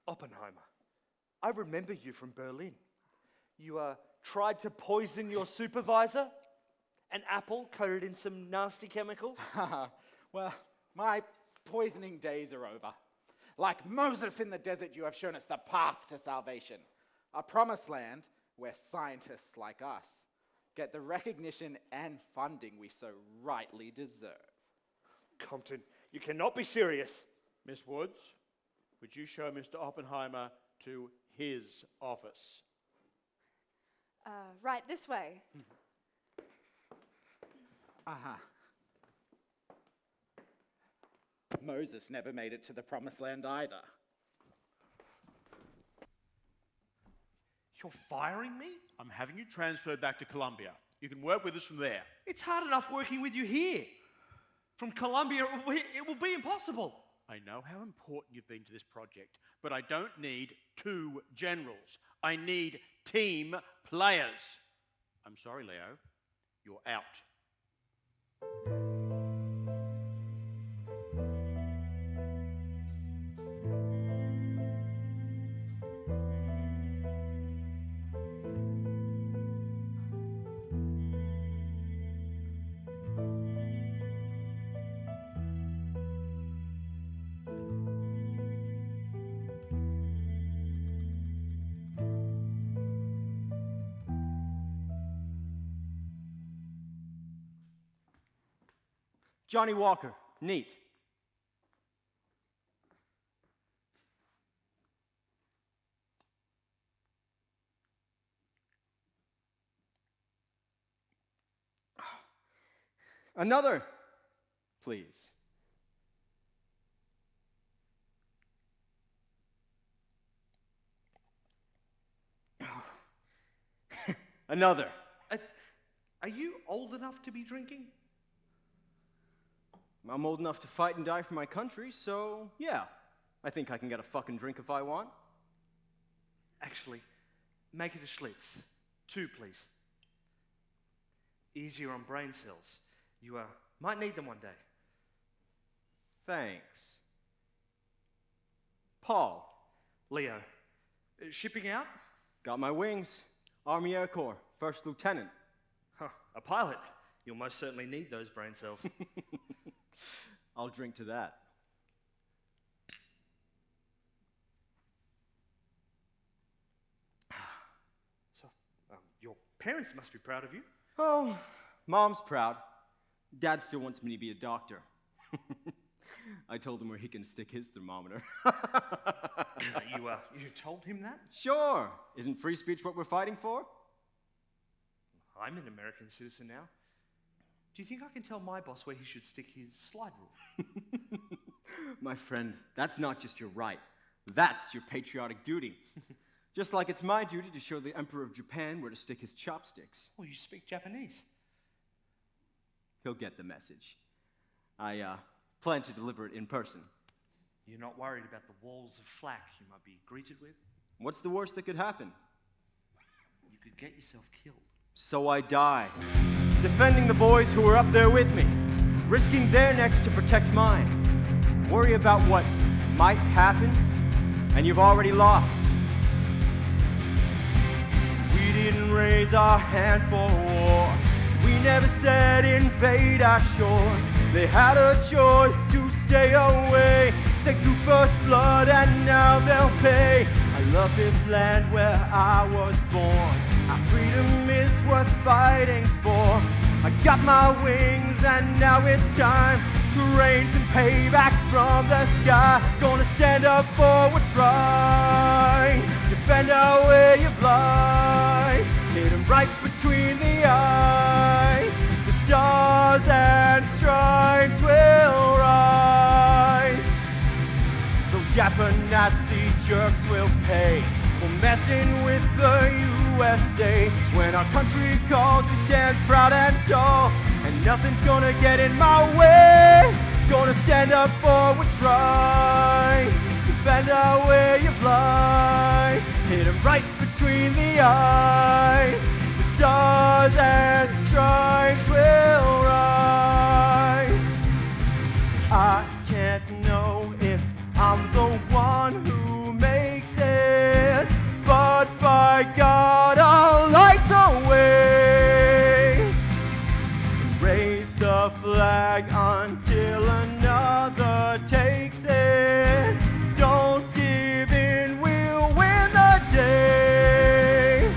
Oppenheimer, I remember you from Berlin. You tried to poison your supervisor? An apple coated in some nasty chemicals? Well, my poisoning days are over. Like Moses in the desert, you have shown us the path to salvation. A promised land where scientists like us get the recognition and funding we so rightly deserve. Compton, you cannot be serious. Miss Woods, would you show Mr. Oppenheimer to his office? Right this way. Aha. Moses never made it to the promised land either. You're firing me? I'm having you transferred back to Columbia. You can work with us from there. It's hard enough working with you here. From Columbia, it will be impossible. I know how important you've been to this project, but I don't need two generals. I need team players. I'm sorry, Leo. You're out. Johnny Walker, neat. Another, please. Another. Are you old enough to be drinking? I'm old enough to fight and die for my country, so yeah. I think I can get a fucking drink if I want. Actually, make it a Schlitz. 2, please. Easier on brain cells. You might need them one day. Thanks. Paul. Leo, shipping out? Got my wings. Army Air Corps, First Lieutenant. Huh, a pilot. You'll most certainly need those brain cells. I'll drink to that. So, your parents must be proud of you. Oh, Mom's proud. Dad still wants me to be a doctor. I told him where he can stick his thermometer. You told him that? Sure. Isn't free speech what we're fighting for? I'm an American citizen now. Do you think I can tell my boss where he should stick his slide rule? My friend, that's not just your right. That's your patriotic duty. Just like it's my duty to show the Emperor of Japan where to stick his chopsticks. Well, you speak Japanese. He'll get the message. I plan to deliver it in person. You're not worried about the walls of flak you might be greeted with? What's the worst that could happen? You could get yourself killed. So I die, defending the boys who are up there with me, risking their necks to protect mine. Worry about what might happen, and you've already lost. We didn't raise our hand for war. We never said invade our shores. They had a choice to stay away. They drew first blood and now they'll pay. I love this land where I was born. Our freedom is worth fighting for. I got my wings and now it's time to rain some payback from the sky. Gonna stand up for what's right. Defend our way of life. Hit 'em right between the eyes. The stars and stripes will rise. Those Japan Nazi jerks will pay for messing with the USA. When our country calls, we stand proud and tall, and nothing's gonna get in my way. Gonna stand up for what's right. Defend our way of life. Hit 'em right between the eyes. The stars and stripes will rise. I can't know if I'm the one who makes it, but by God, I'll light the way. Raise the flag until another takes it. Don't give in, we'll win the day.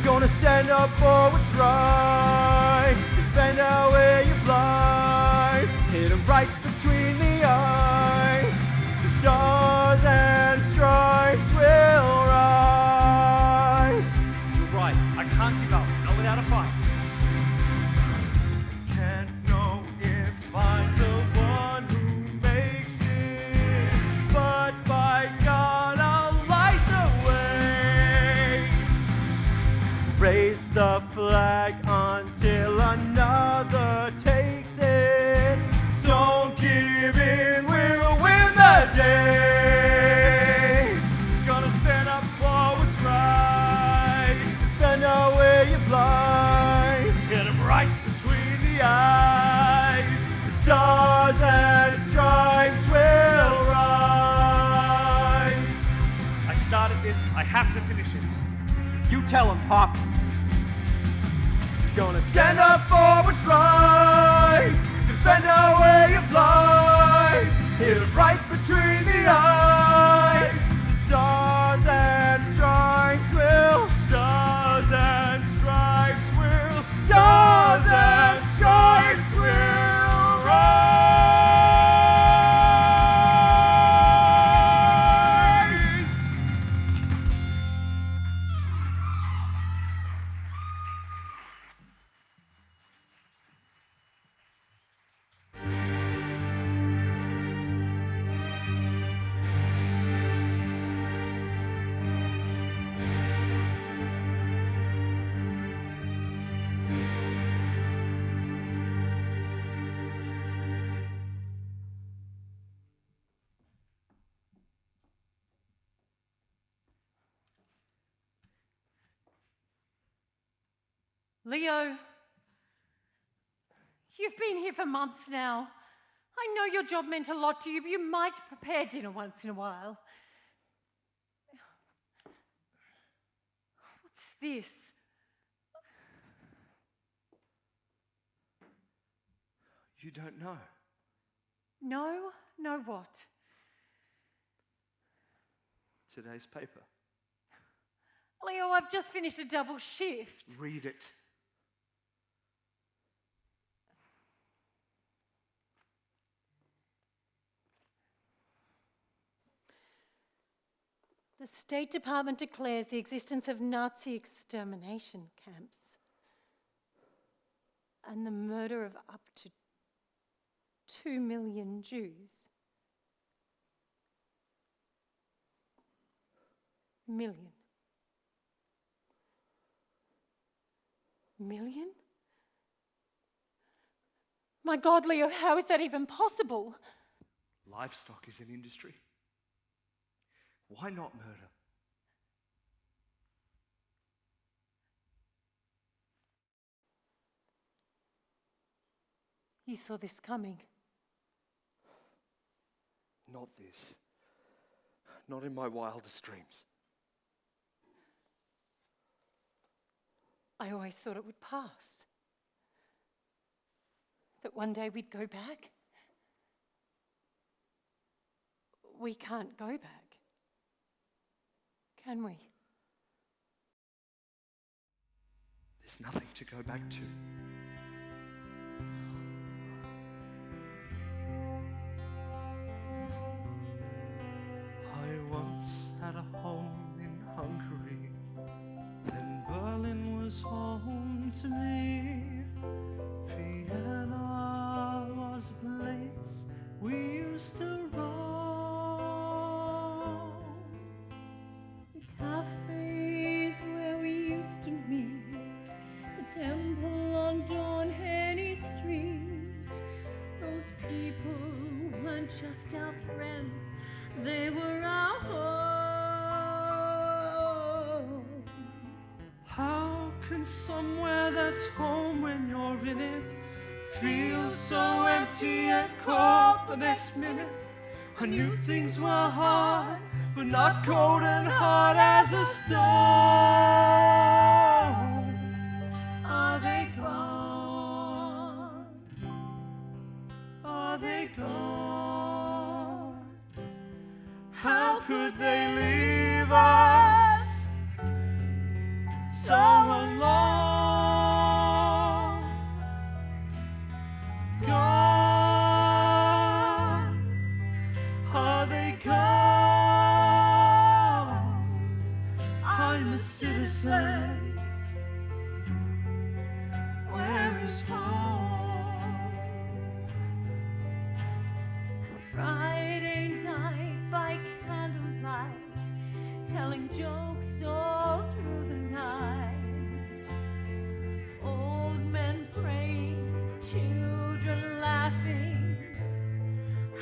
Gonna stand up for what's right. Defend our way of life. Hit 'em right between the eyes. The stars and stripes will rise. You're right, I can't give up, not without a fight. Can't know if I'm the one who makes it, but by God, I'll light the way. Raise the flag until another takes it. Don't give in, we'll win the day. Gonna stand up for what's right. Defend our way of life. Hit 'em right between the eyes. The stars and stripes will rise. I started this, I have to finish it. You tell 'em, Pops. Gonna stand up for what's right. Defend our way of life. Hit 'em right between the eyes. Stars and stripes will. Stars and stripes will. Stars and stripes will rise. Leo, you've been here for months now. I know your job meant a lot to you, but you might prepare dinner once in a while. What's this? You don't know. No? No what? Today's paper. Leo, I've just finished a double shift. Read it. The State Department declares the existence of Nazi extermination camps and the murder of up to 2 million Jews. Million. Million? My God, Leo, how is that even possible? Livestock is an industry. Why not murder? You saw this coming. Not this. Not in my wildest dreams. I always thought it would pass. That one day we'd go back. We can't go back, can we? There's nothing to go back to. I once had a home in Hungary. Then Berlin was home to me. Vienna was a place we used to roam. The cafes where we used to meet, the temple on Don Henny Street. Those people weren't just our friends, they were our home. How can somewhere that's home when you're in it feel so empty and cold the next minute? I knew things were hard, but not cold and hard as a stone. Are they gone? Are they gone? How could they leave us so alone? Gone. Are they gone? I'm a citizen. Where is home? Friday night by candlelight, telling jokes all through the night. Old men praying, children laughing.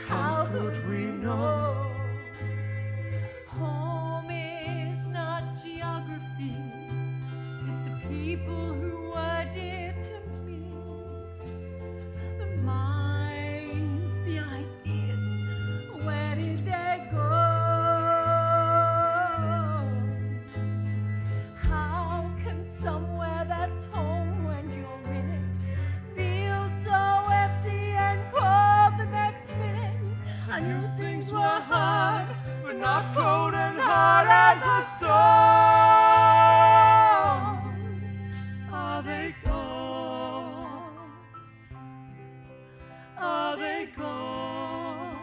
How could we know? Home is not geography, it's the people who are dear to me. The minds, the ideas, where did they go? How can somewhere that's home when you're in it feel so empty and cold the next minute? I knew things were hard, but not cold and hard as a stone. Are they gone? Are they gone?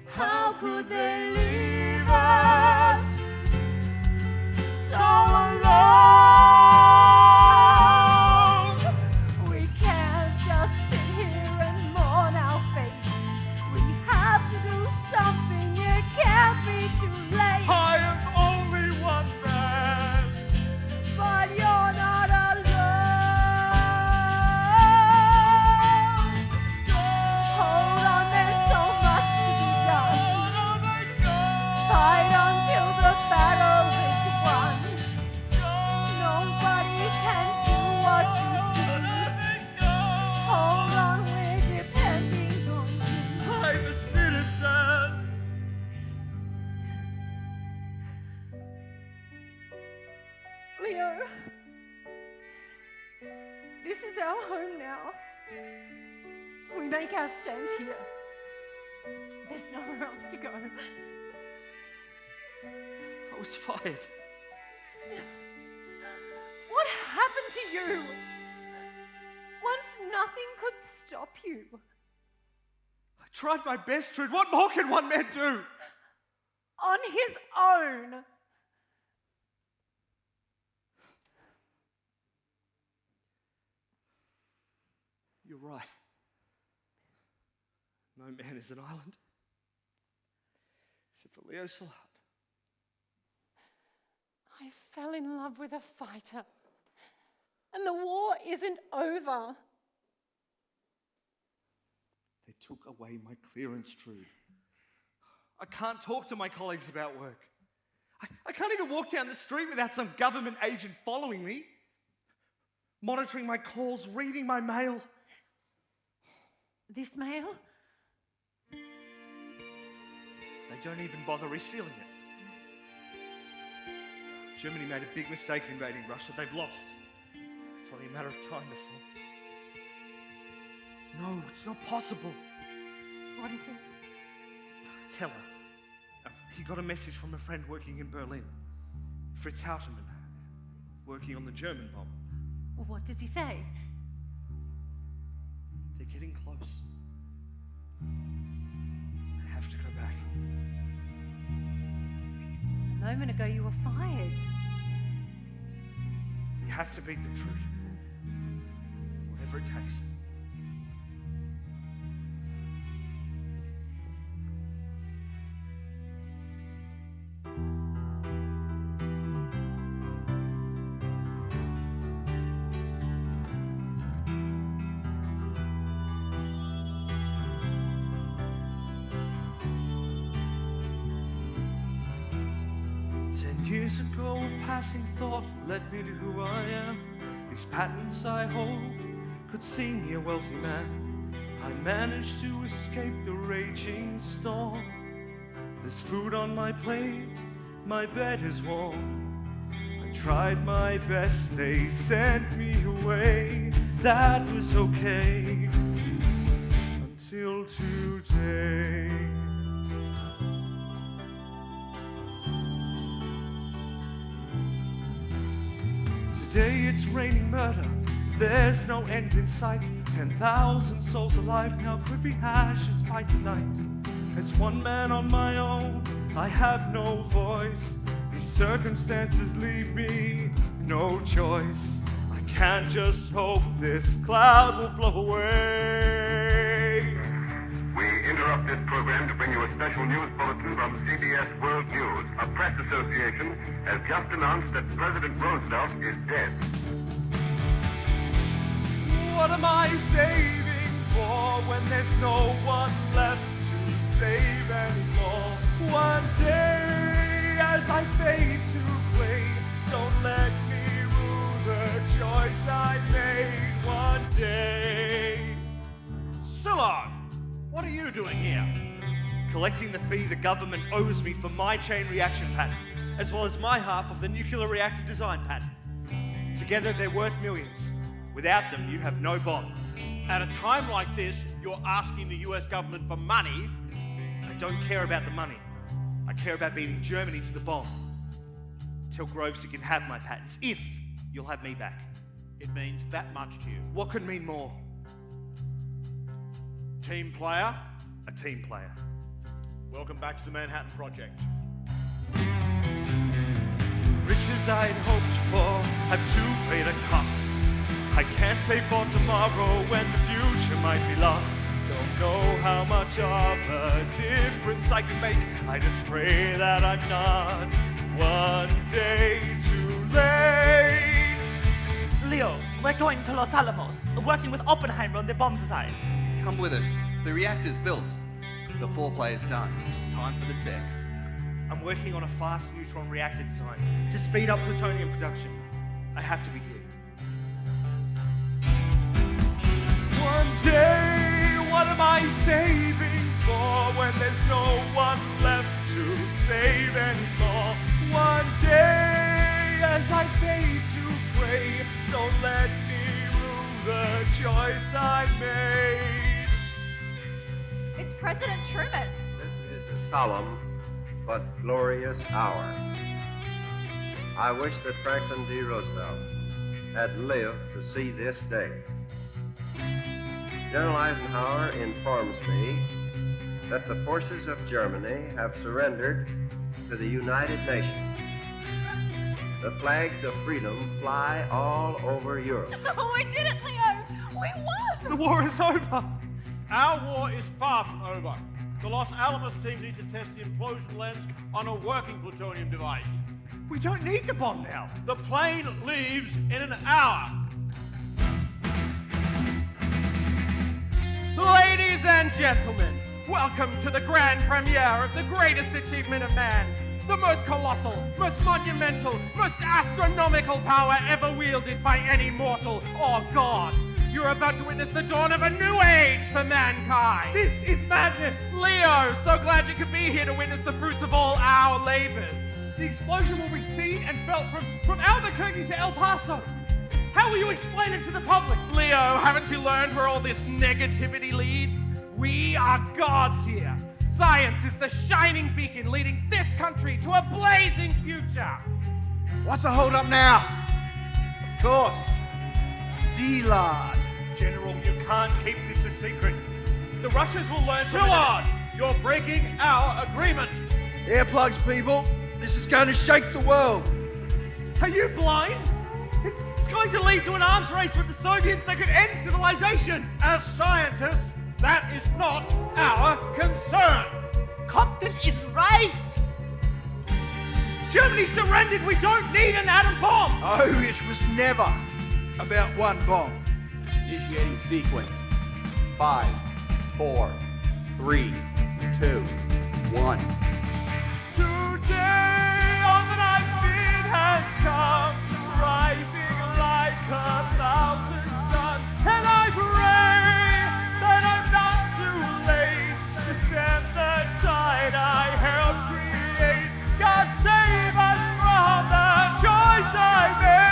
How could they leave us so alone? we can't just sit here and mourn our fate. We have to do something, it can't be too late. I am only one man. But you're not alone. Hold on, there's so much to be done. Fight until the battle is won. Nobody can do what you do. Hold on, we're depending on you. I'm a citizen. Leo, this is our home now. We make our stand here. There's nowhere else to go. I was fired. What happened to you? Once nothing could stop you. I tried my best, Trude. What more can one man do? on his own. You're right. No man is an island. Except for Leo Salat. I fell in love with a fighter. And the war isn't over. They took away my clearance, Trude. I can't talk to my colleagues about work. I can't even walk down the street without some government agent following me, monitoring my calls, reading my mail. This mail? They don't even bother resealing it. Germany made a big mistake invading Russia. They've lost. It's only a matter of time to fall. No, it's not possible. What is it? Tell her. He got a message from a friend working in Berlin. Fritz Hautermann, working on the German bomb. Well, what does he say? They're getting close. I have to go back. A moment ago you were fired. We have to beat them, Trude. Whatever it takes. 10 years ago, a passing thought led me to who I am. These patents I hold could see me a wealthy man. I managed to escape the raging storm. There's food on my plate, my bed is warm. I tried my best, they sent me away. That was okay, until today. Today it's raining murder, there's no end in sight. 10,000 souls alive now could be ashes by tonight. As one man on my own, I have no voice. These circumstances leave me no choice. I can't just hope this cloud will blow away. We interrupt this program to bring you a special news bulletin from CBS World News. A press association has just announced that President Roosevelt is dead. What am I saving for when there's no one left to save anymore? One day as I fade to gray, don't let me rule the choice I made one day. Sillard, what are you doing here? Collecting the fee the government owes me for my chain reaction patent, as well as my half of the nuclear reactor design patent. Together they're worth millions. Without them, you have no bomb. At a time like this, you're asking the US government for money. I don't care about the money. I care about beating Germany to the bomb. Tell Groves he can have my patents, if you'll have me back. It means that much to you. What could mean more? Team player? A team player. Welcome back to the Manhattan Project. Riches I'd hoped for have too great a cost. I can't save for tomorrow when the future might be lost. Don't know how much of a difference I can make. I just pray that I'm not one day too late. Leo, we're going to Los Alamos, working with Oppenheimer on the bomb design. Come with us. The reactor's built. The foreplay is done. Time for the sex. I'm working on a fast neutron reactor design to speed up plutonium production. I have to be here. One day, what am I saving for when there's no one left to save anymore? One day, as I fade to gray, don't let me rule the choice I made. It's President Truman. This is a solemn but glorious hour. I wish that Franklin D. Roosevelt had lived to see this day. General Eisenhower informs me that the forces of Germany have surrendered to the United Nations. The flags of freedom fly all over Europe. We did it, Leo! We won! The war is over! Our war is far from over. The Los Alamos team needs to test the implosion lens on a working plutonium device. We don't need the bomb now. The plane leaves in an hour. Ladies and gentlemen, welcome to the grand premiere of the greatest achievement of man. The most colossal, most monumental, most astronomical power ever wielded by any mortal or god. You're about to witness the dawn of a new age for mankind. This is madness. Leo, so glad you could be here to witness the fruits of all our labors. The explosion will be seen and felt from Albuquerque to El Paso. How will you explain it to the public? Leo, haven't you learned where all this negativity leads? We are gods here. Science is the shining beacon leading this country to a blazing future. What's the hold up now? Of course. Zilard. General, you can't keep this a secret. The Russians will learn from Shillard, you're breaking our agreement. Earplugs, people. This is going to shake the world. Are you blind? It's going to lead to an arms race with the Soviets that could end civilization. As scientists, that is not our concern. Compton is right. Germany surrendered. We don't need an atom bomb. Oh, it was never about one bomb. Initiating sequence. 5, 4, 3, 2, 1. Today, all that I've been has come, rising like a thousand suns, and I pray that I'm not too late to stem the tide I helped create. God save us from the choice I made.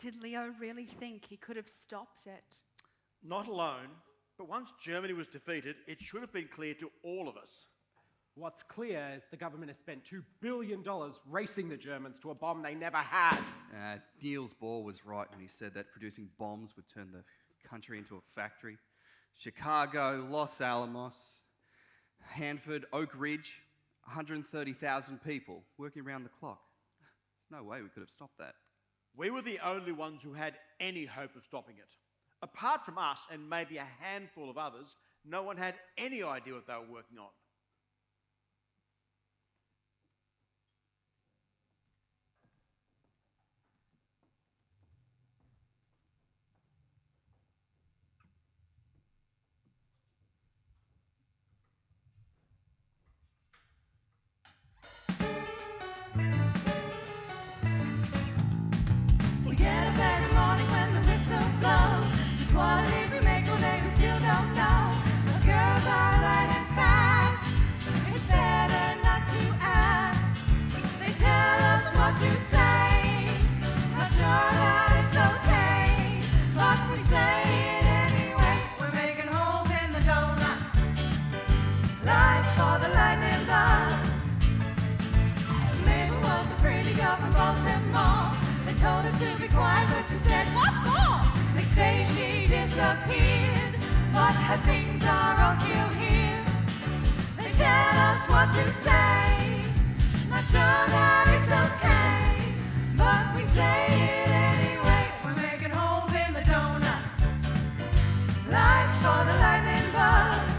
Did Leo really think he could have stopped it? Not alone, but once Germany was defeated, it should have been clear to all of us. What's clear is the government has spent $2 billion racing the Germans to a bomb they never had. Niels Bohr was right when he said that producing bombs would turn the country into a factory. Chicago, Los Alamos, Hanford, Oak Ridge, 130,000 people working around the clock. There's no way we could have stopped that. We were the only ones who had any hope of stopping it. Apart from us and maybe a handful of others, no one had any idea what they were working on. We get up every morning when the whistle blows. Just what it is we make our day. her to be quiet, but she said, what for? Next day she disappeared, but her things are all still here. They tell us what to say, not sure that it's okay, but we say it anyway. We're making holes in the donuts, lights for the lightning bugs.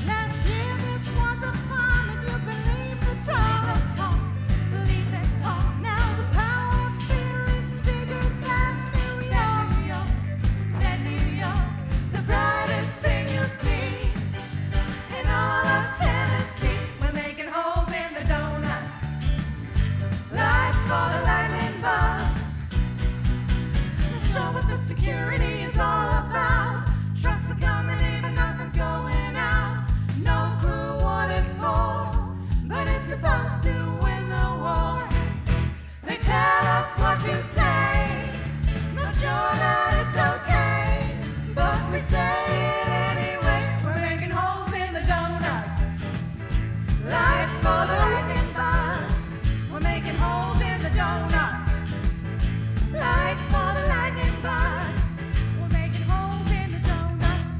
Last year this was a farm, if you believe the talk, believe the talk. Now the power of Phil is bigger than New York, than New York. The brightest thing you'll see in all of Tennessee. We're making holes in the donuts, lights for the lightning bugs. Not sure what the security is all about. Trucks are coming in, but nothing's going out. No clue what it's for, but it's supposed to win the war. They tell us what to say, not sure that it's okay, but we say it anyway. We're making holes in the donuts, lights for the lightning bugs. We're making holes in the donuts, lights for the lightning bugs. We're making holes in the donuts.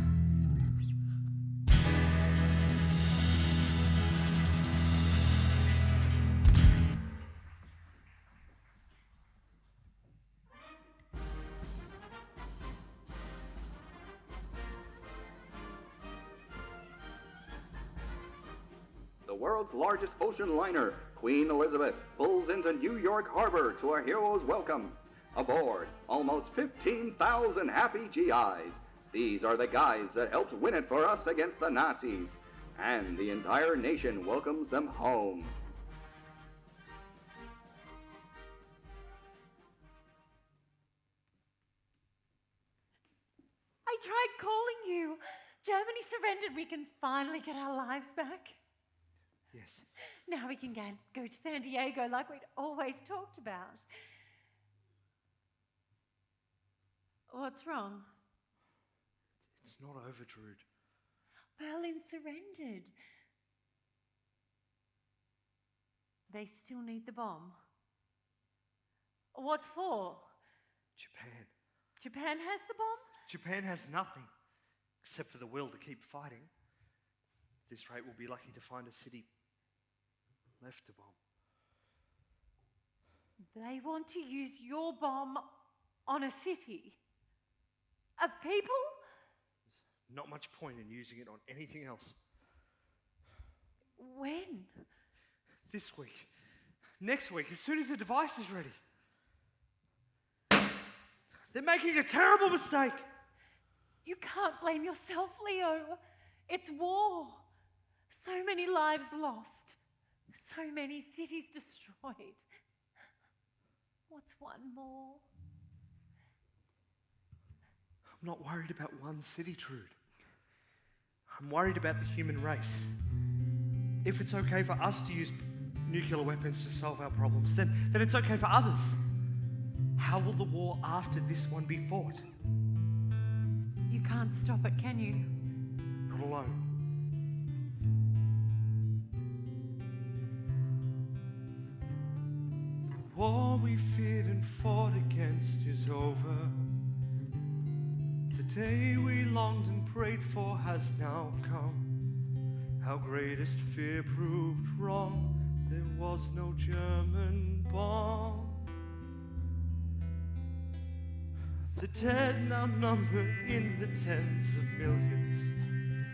The world's largest ocean liner, Queen Elizabeth, pulls into New York Harbor to our hero's welcome. Aboard, almost 15,000 happy GIs. These are the guys that helped win it for us against the Nazis. And the entire nation welcomes them home. I tried calling you. Germany surrendered. We can finally get our lives back. Yes. Now we can go to San Diego like we'd always talked about. What's wrong? It's not over, Drude. Berlin surrendered. They still need the bomb. What for? Japan. Japan has the bomb? Japan has nothing except for the will to keep fighting. At this rate, we'll be lucky to find a city left to bomb. They want to use your bomb on a city of people? There's not much point in using it on anything else. When? This week. Next week, as soon as the device is ready. They're making a terrible mistake. You can't blame yourself, Leo. It's war. So many lives lost. So many cities destroyed. What's one more? I'm not worried about one city, Trude. I'm worried about the human race. If it's okay for us to use nuclear weapons to solve our problems, then it's okay for others. How will the war after this one be fought? You can't stop it, can you? Not alone. The war we feared and fought against is over. The day we longed and prayed for has now come. Our greatest fear proved wrong. There was no German bomb. The dead now number in the tens of millions.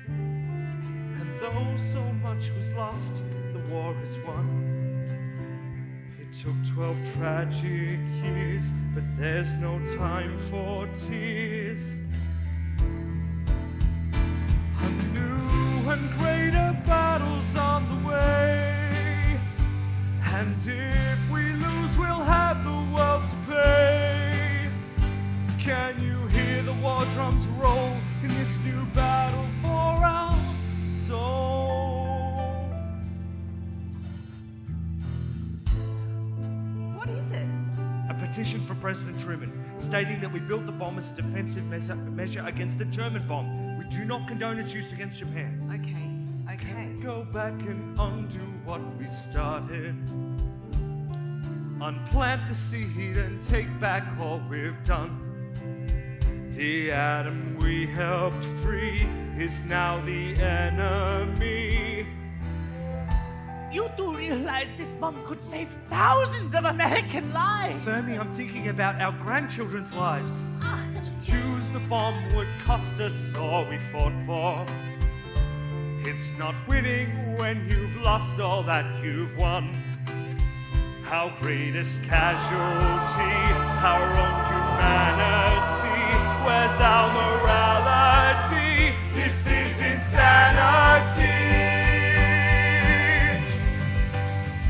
And though so much was lost, the war is won. It took 12 tragic years, but there's no time for tears. A new and greater battle's on the way. And if we lose, we'll have the world to pay. Can you hear the war drums roll in this new battle for our soul? What is it? A petition for President Truman stating that we built the bomb as a defensive measure against the German bomb. We do not condone its use against Japan. Okay. Go back and undo what we started. unplant the seed and take back all we've done. The atom we helped free is now the enemy. You do realize this bomb could save thousands of American lives? Fermi, I'm thinking about our grandchildren's lives. To use the bomb would cost us all we fought for. It's not winning when you've lost all that you've won. Our greatest casualty, our own humanity. Where's our morality? This is insanity.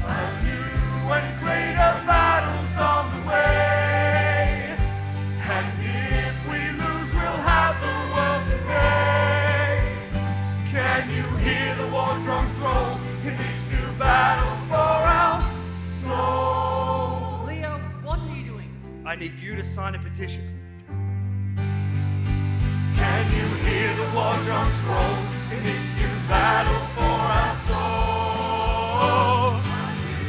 A new and greater battle's on the way. And if we lose, we'll have the world to pay. Can you hear the war drums roll in this new battle for our soul? Leo, what are you doing? I need you to sign a petition. Can you hear the war drums roll in this new battle for our soul? A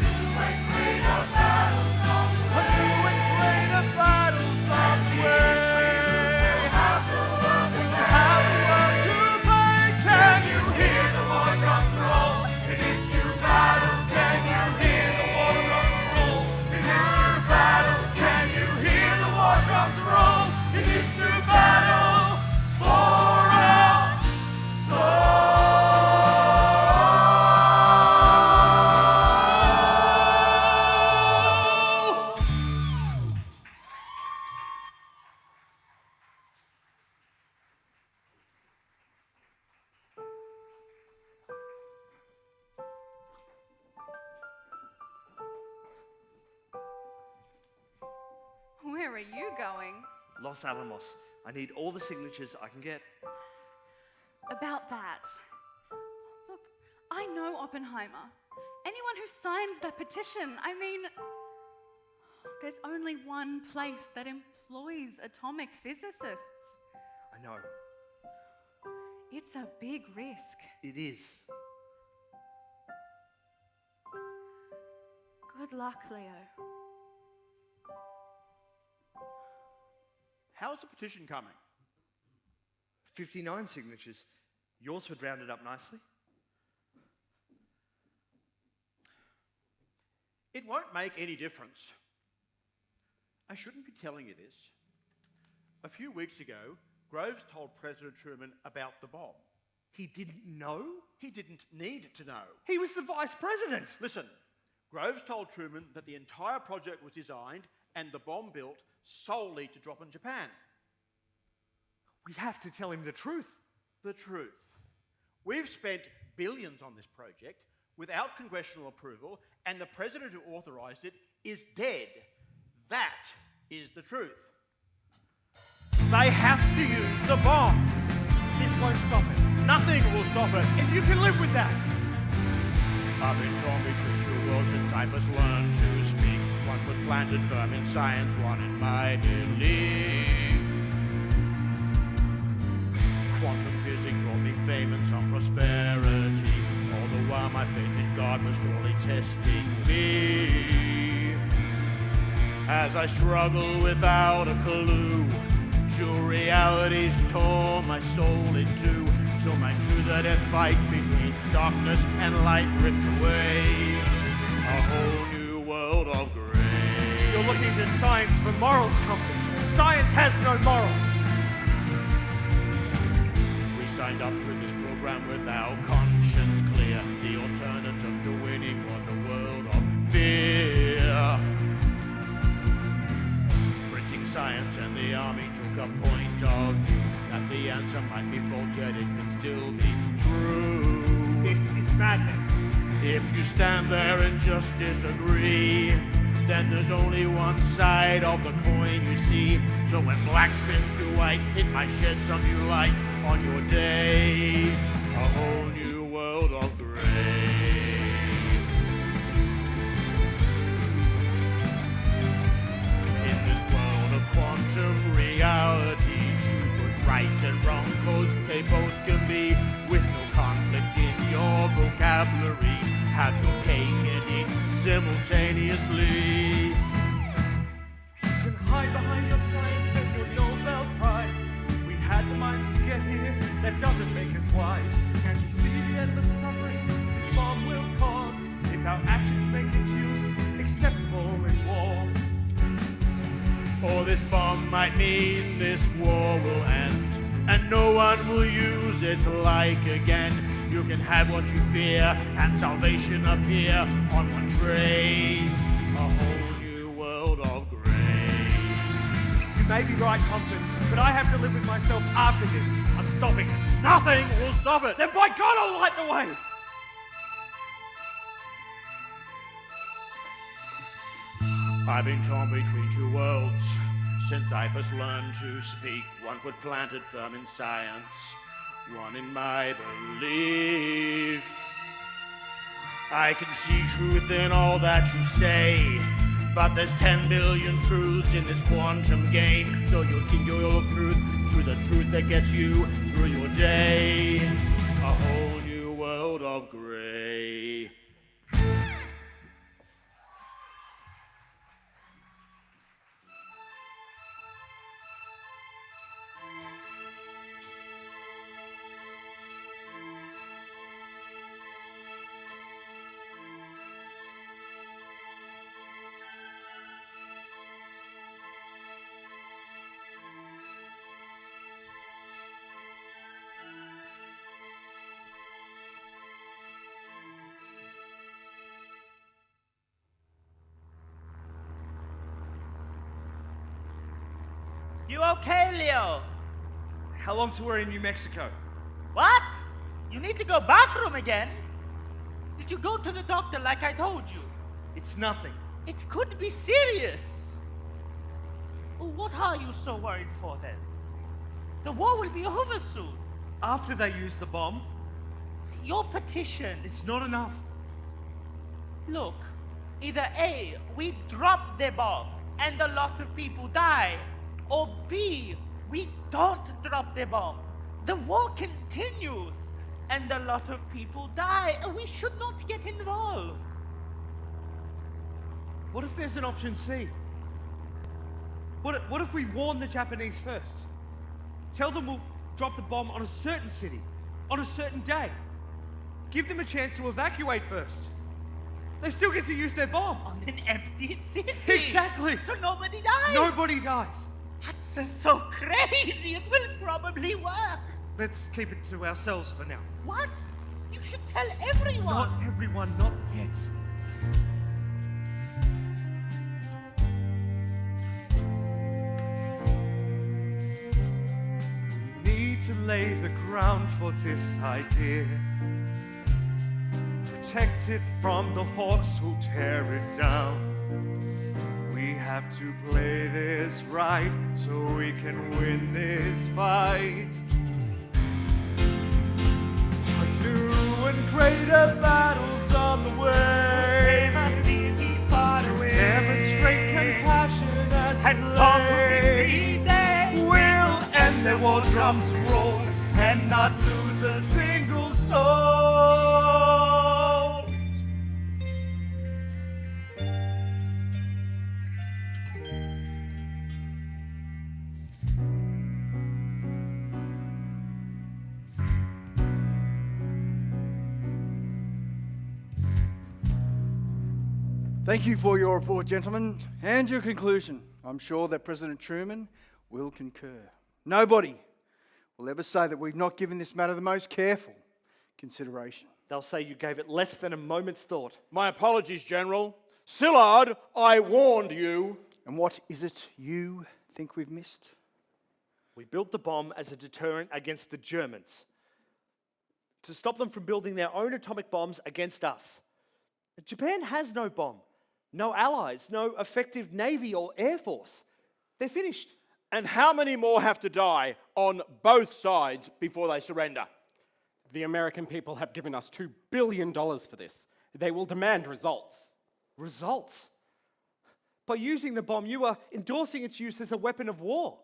new and greater battle's on the way. A new and greater battle's on the way. We'll have the world to pay. Can you hear the war drums roll in this new battle? Can you hear the war drums roll in this new battle? Can you hear the war drums roll in this new battle? Where are you going? Los Alamos. I need all the signatures I can get. About that. Look, I know Oppenheimer. Anyone who signs that petition, I mean, there's only one place that employs atomic physicists. I know. It's a big risk. It is. Good luck, Leo. How's the petition coming? 59 signatures. Yours would round it up nicely. It won't make any difference. I shouldn't be telling you this. A few weeks ago, Groves told President Truman about the bomb. He didn't know? He didn't need to know. He was the vice president. Listen, Groves told Truman that the entire project was designed and the bomb built solely to drop on Japan. We have to tell him the truth. The truth. We've spent billions on this project without congressional approval, and the president who authorized it is dead. That is the truth. They have to use the bomb. This won't stop it. Nothing will stop it. If you can live with that. I've been torn between two worlds since I first learned to speak. One foot planted firm in science, one in my belief. Quantum physics brought me fame and some prosperity. All the while my faith in God was surely testing me. As I struggle without a clue, dual realities tore my soul in two, till my to-the-death fight between darkness and light ripped away a whole new world of grey. You're looking to science for morals, Compton. Science has no morals. We signed up to this program with our conscience clear. The alternative to winning was a world of fear. Printing science and the army took a point of view that the answer might be false, yet it can still be true. This is madness. If you stand there and just disagree, then there's only one side of the coin you see. So when black spins to white, it might shed some new light on your day. A whole new world of grey. In this world of quantum reality, truth and right and wrong, 'cause they both can be, with no conflict in your vocabulary. Have your cake and eat simultaneously. Or this bomb might mean this war will end, and no one will use it like again. You can have what you fear, and salvation appear on one train. A whole new world of grey. You may be right, Compton, but I have to live with myself after this. I'm stopping it. Nothing will stop it. Then by God, I'll light the way. I've been torn between two worlds since I first learned to speak. One foot planted firm in science, one in my belief. I can see truth in all that you say, but there's 10 billion truths in this quantum game. So you'll think you're of truth to the truth that gets you through your day. A whole new world of grey. You okay, Leo? How long till we're in New Mexico? What? You need to go bathroom again? Did you go to the doctor like I told you? It's nothing. It could be serious. What are you so worried for then? The war will be over soon. After they use the bomb, Your petition. it's not enough. Look, either A, we drop the bomb and a lot of people die, or B, we don't drop the bomb. The war continues and a lot of people die, and we should not get involved. What if there's an option C? What if we warn the Japanese first? Tell them we'll drop the bomb on a certain city, on a certain day. Give them a chance to evacuate first. They still get to use their bomb. On an empty city. Exactly. So nobody dies. Nobody dies. That's so crazy. It will probably work. Let's keep it to ourselves for now. What? You should tell everyone. Not everyone, not yet. We need to lay the ground for this idea. Protect it from the hawks who tear it down. We have to play this right so we can win this fight. A new and greater battle's on the way. Save a city far away. Demonstrate compassion as And we song of play. victory day. We'll end their war drums roll and not lose a single soul. Thank you for your report, gentlemen, and your conclusion. I'm sure that President Truman will concur. Nobody will ever say that we've not given this matter the most careful consideration. They'll say you gave it less than a moment's thought. My apologies, General. Sillard, I warned you. And what is it you think we've missed? We built the bomb as a deterrent against the Germans, to stop them from building their own atomic bombs against us. Japan has no bomb, no allies, no effective navy or air force. They're finished. And how many more have to die on both sides before they surrender? The American people have given us $2 billion for this. They will demand results. Results? By using the bomb, you are endorsing its use as a weapon of war.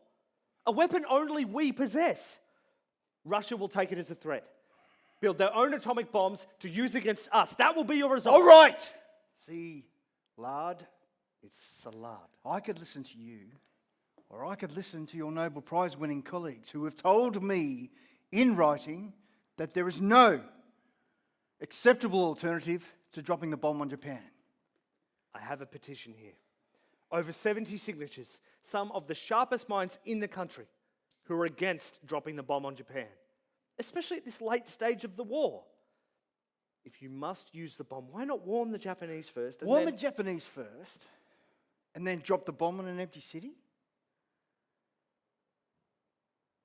A weapon only we possess. Russia will take it as a threat. Build their own atomic bombs to use against us. That will be your result. All right. See, lard, it's salad. I could listen to you, or I could listen to your Nobel Prize-winning colleagues who have told me in writing that there is no acceptable alternative to dropping the bomb on Japan. I have a petition here. over 70 signatures, some of the sharpest minds in the country who are against dropping the bomb on Japan, especially at this late stage of the war. If you must use the bomb, why not warn the Japanese first? And Warn then... the Japanese first, and then drop the bomb on an empty city?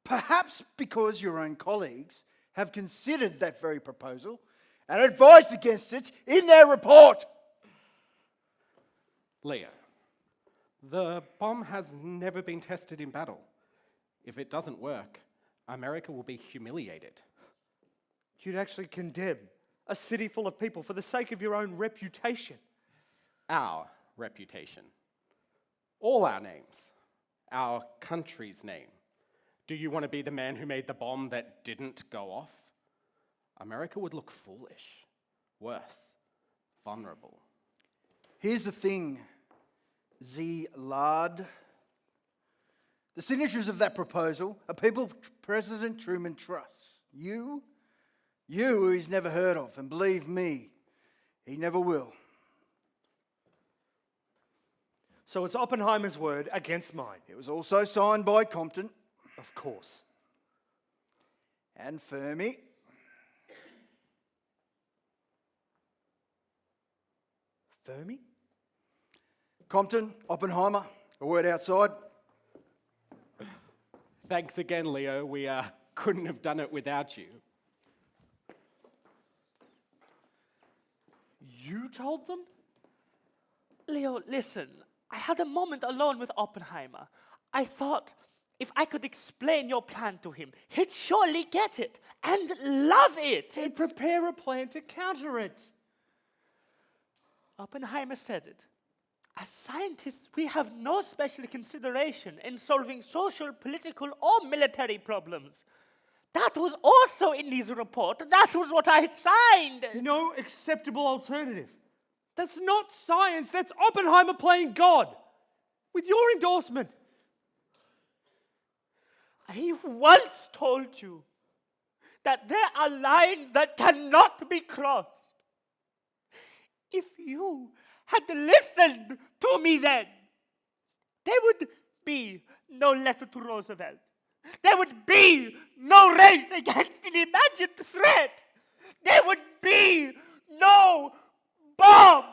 Perhaps because your own colleagues have considered that very proposal and advised against it in their report. Leo, the bomb has never been tested in battle. If it doesn't work, America will be humiliated. You'd actually condemn a city full of people for the sake of your own reputation. Our reputation. All our names. Our country's name. Do you want to be the man who made the bomb that didn't go off? America would look foolish. Worse, vulnerable. Here's the thing, Z. Lard. The signatures of that proposal are people President Truman trusts. You who he's never heard of, and believe me, he never will. So it's Oppenheimer's word against mine. It was also signed by Compton. Of course. And Fermi. Fermi? Compton, Oppenheimer, a word outside. Thanks again, Leo. We couldn't have done it without you. You told them? Leo, listen. I had a moment alone with Oppenheimer. I thought if I could explain your plan to him, he'd surely get it and love it. And prepare a plan to counter it. Oppenheimer said it. As scientists, we have no special consideration in solving social, political, or military problems. That was also in his report. That was what I signed. No acceptable alternative. That's not science. That's Oppenheimer playing God. With your endorsement. I once told you that there are lines that cannot be crossed. If you had listened to me then, there would be no letter to Roosevelt. There would be no race against an imagined threat. There would be no bomb.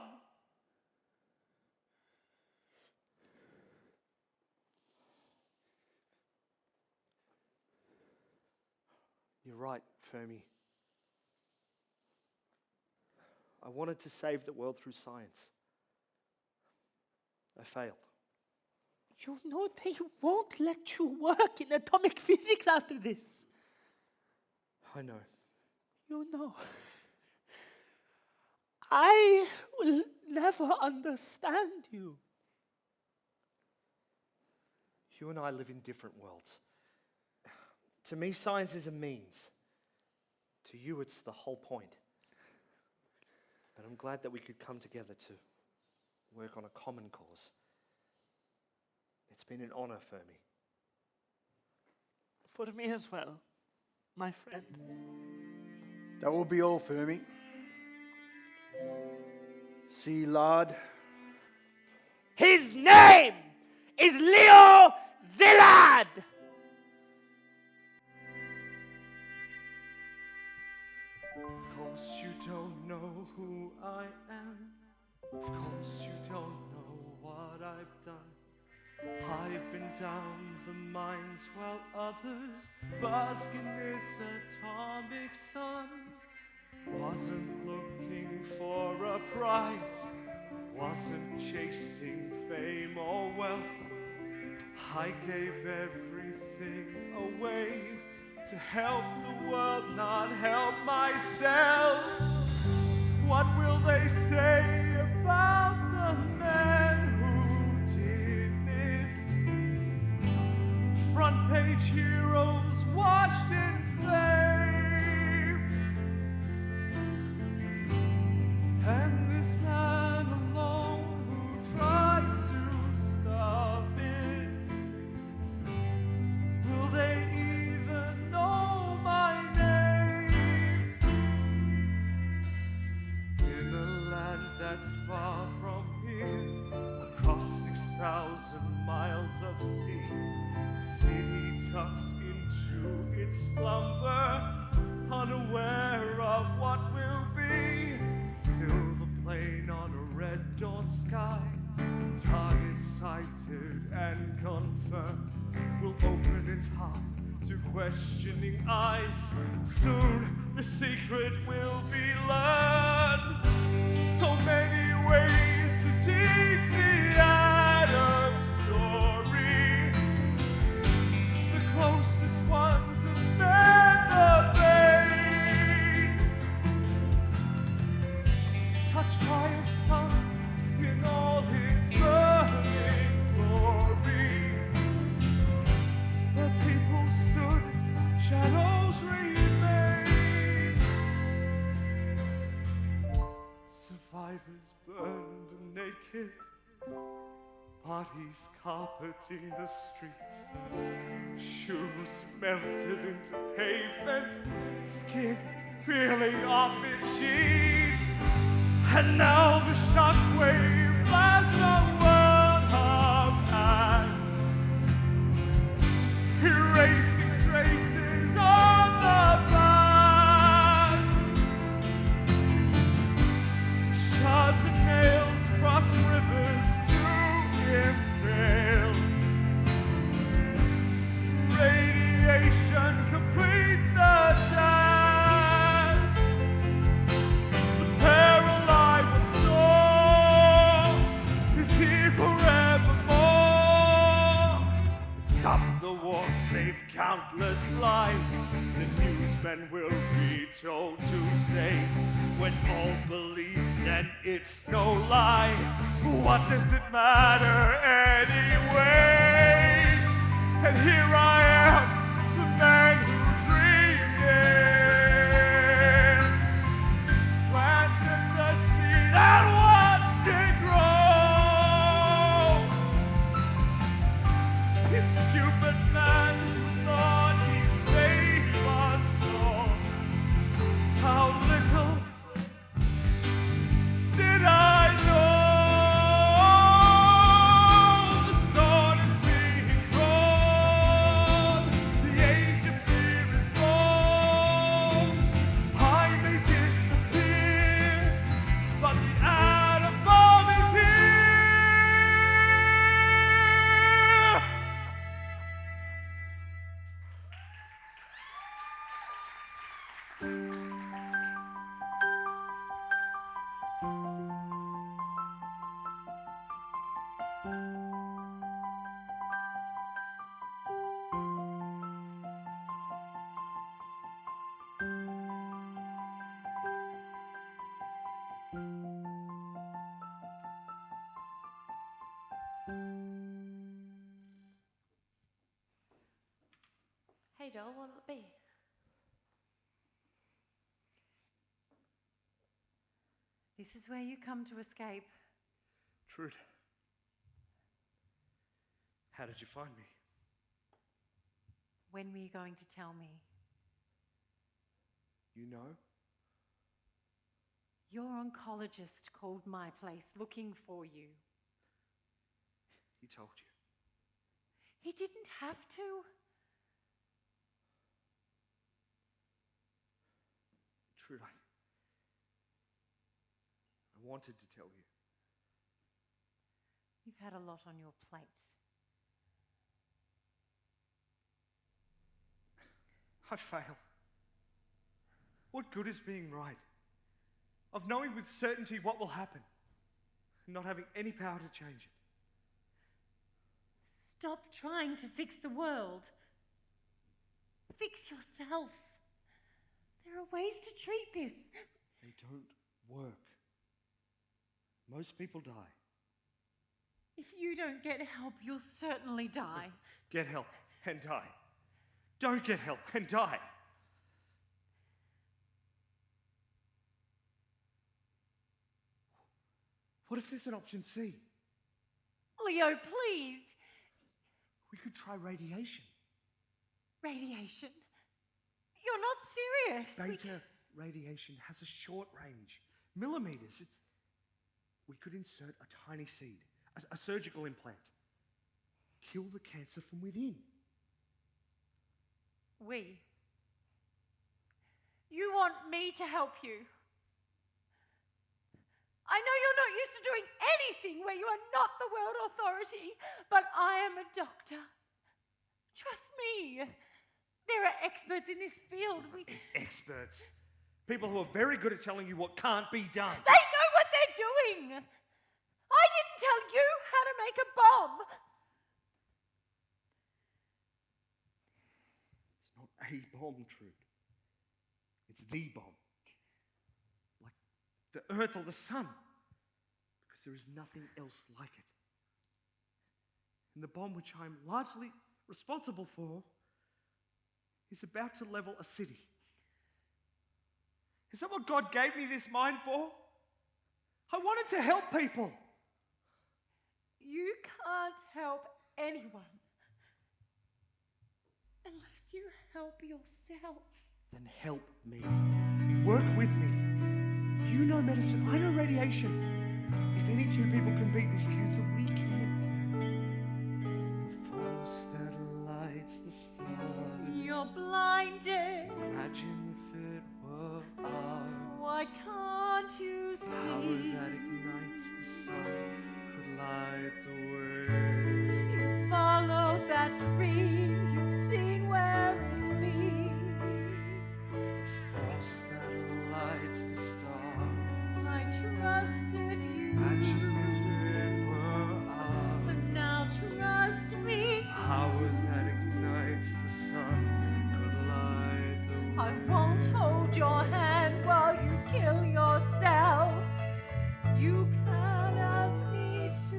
You're right, Fermi. I wanted to save the world through science. I failed. You know they won't let you work in atomic physics after this. I know. You know. I will never understand you. You and I live in different worlds. To me, science is a means. To you, it's the whole point. But I'm glad that we could come together to work on a common cause. It's been an honor, Fermi. For me as well, my friend. That will be all, Fermi. See, lad. His name is Leo Szilard! Of course you don't know who I am. Of course you don't know what I've done. I've been down the mines while others bask in this atomic sun. Wasn't looking for a prize, wasn't chasing fame or wealth. I gave everything away to help the world, not help myself. What will they say about the man who did this? Front page heroes washed in fame. And this man alone who tried to stop it, will they even know my name? In a land that's far from here, across 6,000 waters of sea. City tucked into its slumber, unaware of what will be. Silver plane on a red dawn sky, target sighted and confirmed, will open its heart to questioning eyes. Soon the secret will be learned. So many ways to teach the Adam story. The closest ones are spared the pain. Touched by a sun in all its burning glory. Where people stood, shadows remain. Survivors burned naked, bodies carpeting the streets. Shoes melted into pavement, skin peeling off its sheets. And now the shockwave blasts the world apart, erasing traces on the past. Shards of nails cross rivers to impale. Radiation completes the task. The peril I once saw is here forevermore. It stopped the war, saved countless lives. The newsmen will be told to say, when all believe, then it's no lie. What does it matter anyway? And here I am, the man who dreamed it, planted the seed and watched it grow. This stupid man who thought he'd save us all. How little did I know? The sword is being drawn, the age of fear is born. I may disappear, but the atom bomb is here. Hey, doll, what'll it be? This is where you come to escape. Trude, how did you find me? When were you going to tell me? You know? Your oncologist called my place looking for you. He told you. He didn't have to. Trude, I wanted to tell you. You've had a lot on your plate. I failed. What good is being right? Of knowing with certainty what will happen, and not having any power to change it. Stop trying to fix the world. Fix yourself. There are ways to treat this. They don't work. Most people die. If you don't get help, you'll certainly die. Get help and die. Don't get help and die. What if there's an option C? Leo, please. We could try radiation. Radiation? You're not serious. Beta radiation has a short range, millimeters. We could insert a tiny seed, a surgical implant. kill the cancer from within. We. You want me to help you? I know you're not used to doing anything where you are not the world authority, but I am a doctor. Trust me. There are experts in this field. Experts. People who are very good at telling you what can't be done. They know what they're doing. I didn't tell you how to make a bomb. It's not a bomb, Trude. It's the bomb. Like the Earth or the Sun. Because there is nothing else like it. And the bomb which I'm largely responsible for is about to level a city. Is that what God gave me this mind for? I wanted to help people. You can't help anyone unless you help yourself. Then help me. Work with me. You know medicine, I know radiation. If any two people can beat this cancer, we can. The force that lights the stars. You're blinded. Imagine if it were ours. Why can't you see? Power that ignites the sun could light the way. You follow that dream. You've seen where it leads. The force that lights the stars. I trusted you. Imagine if it were ours. But now trust me. Power that ignites the sun could light the way. I won't hold your hand while you kill yourself. You can ask me to.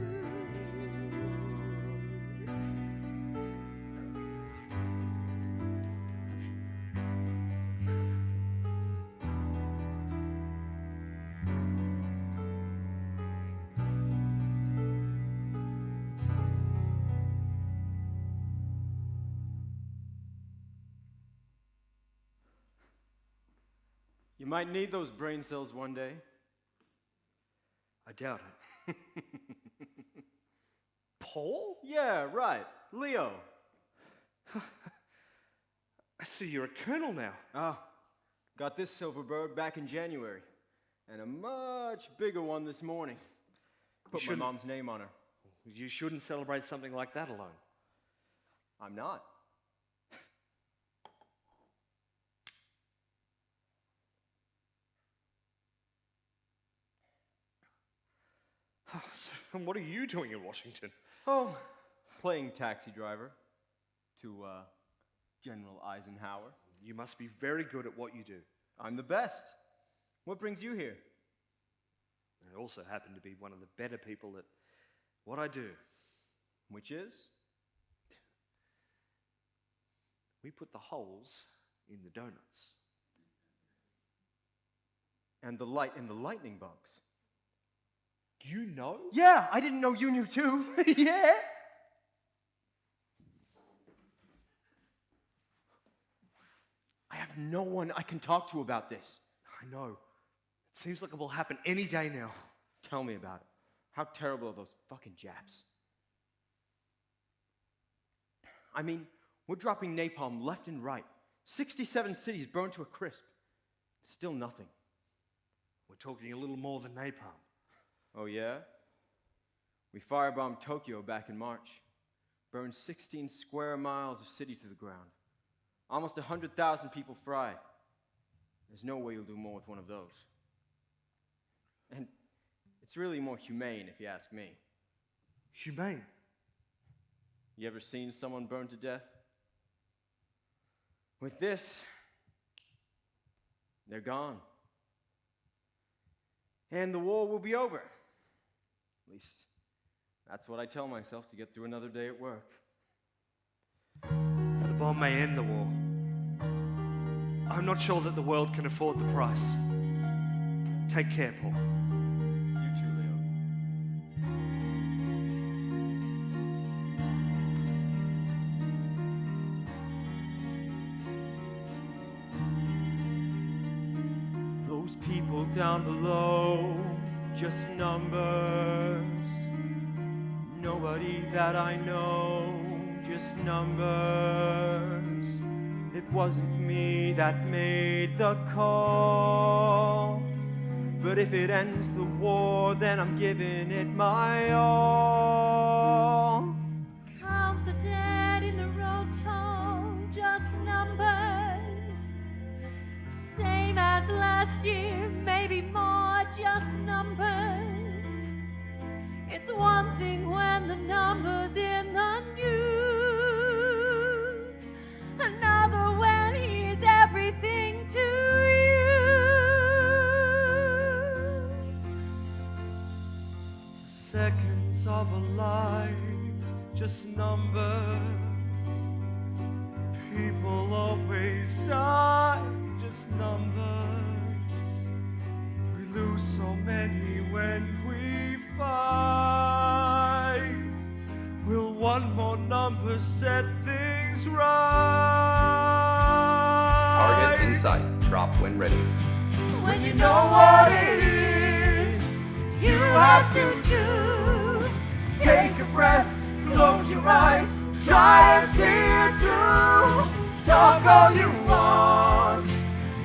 You might need those brain cells one day. I doubt it. Paul? Yeah, right. Leo. I see you're a colonel now. Ah, got this silver bird back in January. And a much bigger one this morning. Put my mom's name on her. You shouldn't celebrate something like that alone. I'm not. And what are you doing in Washington? Oh, playing taxi driver to General Eisenhower. You must be very good at what you do. I'm the best. What brings you here? I also happen to be one of the better people at what I do. Which is? We put the holes in the donuts. And the light in the lightning bugs. You know? Yeah, I didn't know you knew too. Yeah. I have no one I can talk to about this. I know. It seems like it will happen any day now. Tell me about it. How terrible are those fucking Japs? I mean, we're dropping napalm left and right. 67 cities burned to a crisp. Still nothing. We're talking a little more than napalm. Oh, yeah? We firebombed Tokyo back in March. Burned 16 square miles of city to the ground. Almost 100,000 people fried. There's no way you'll do more with one of those. And it's really more humane, if you ask me. Humane? You ever seen someone burned to death? With this, they're gone. And the war will be over. At least, that's what I tell myself to get through another day at work. The bomb may end the war. I'm not sure that the world can afford the price. Take care, Paul. You too, Leo. Those people down below, just numbers. No nobody that I know, just numbers. It wasn't me that made the call. But if it ends the war, then I'm giving it my all. Count the dead in the road toll, just numbers. Same as last year, maybe more, just numbers. It's one thing when the numbers in the news, another when he's everything to you. Seconds of a life, just numbers. People always die, just numbers. We lose so many when we fight. Will one more number set things right? Target in sight. Drop when ready. When you know what it is you have to do, take a breath, close your eyes, try and see it through. Talk all you want,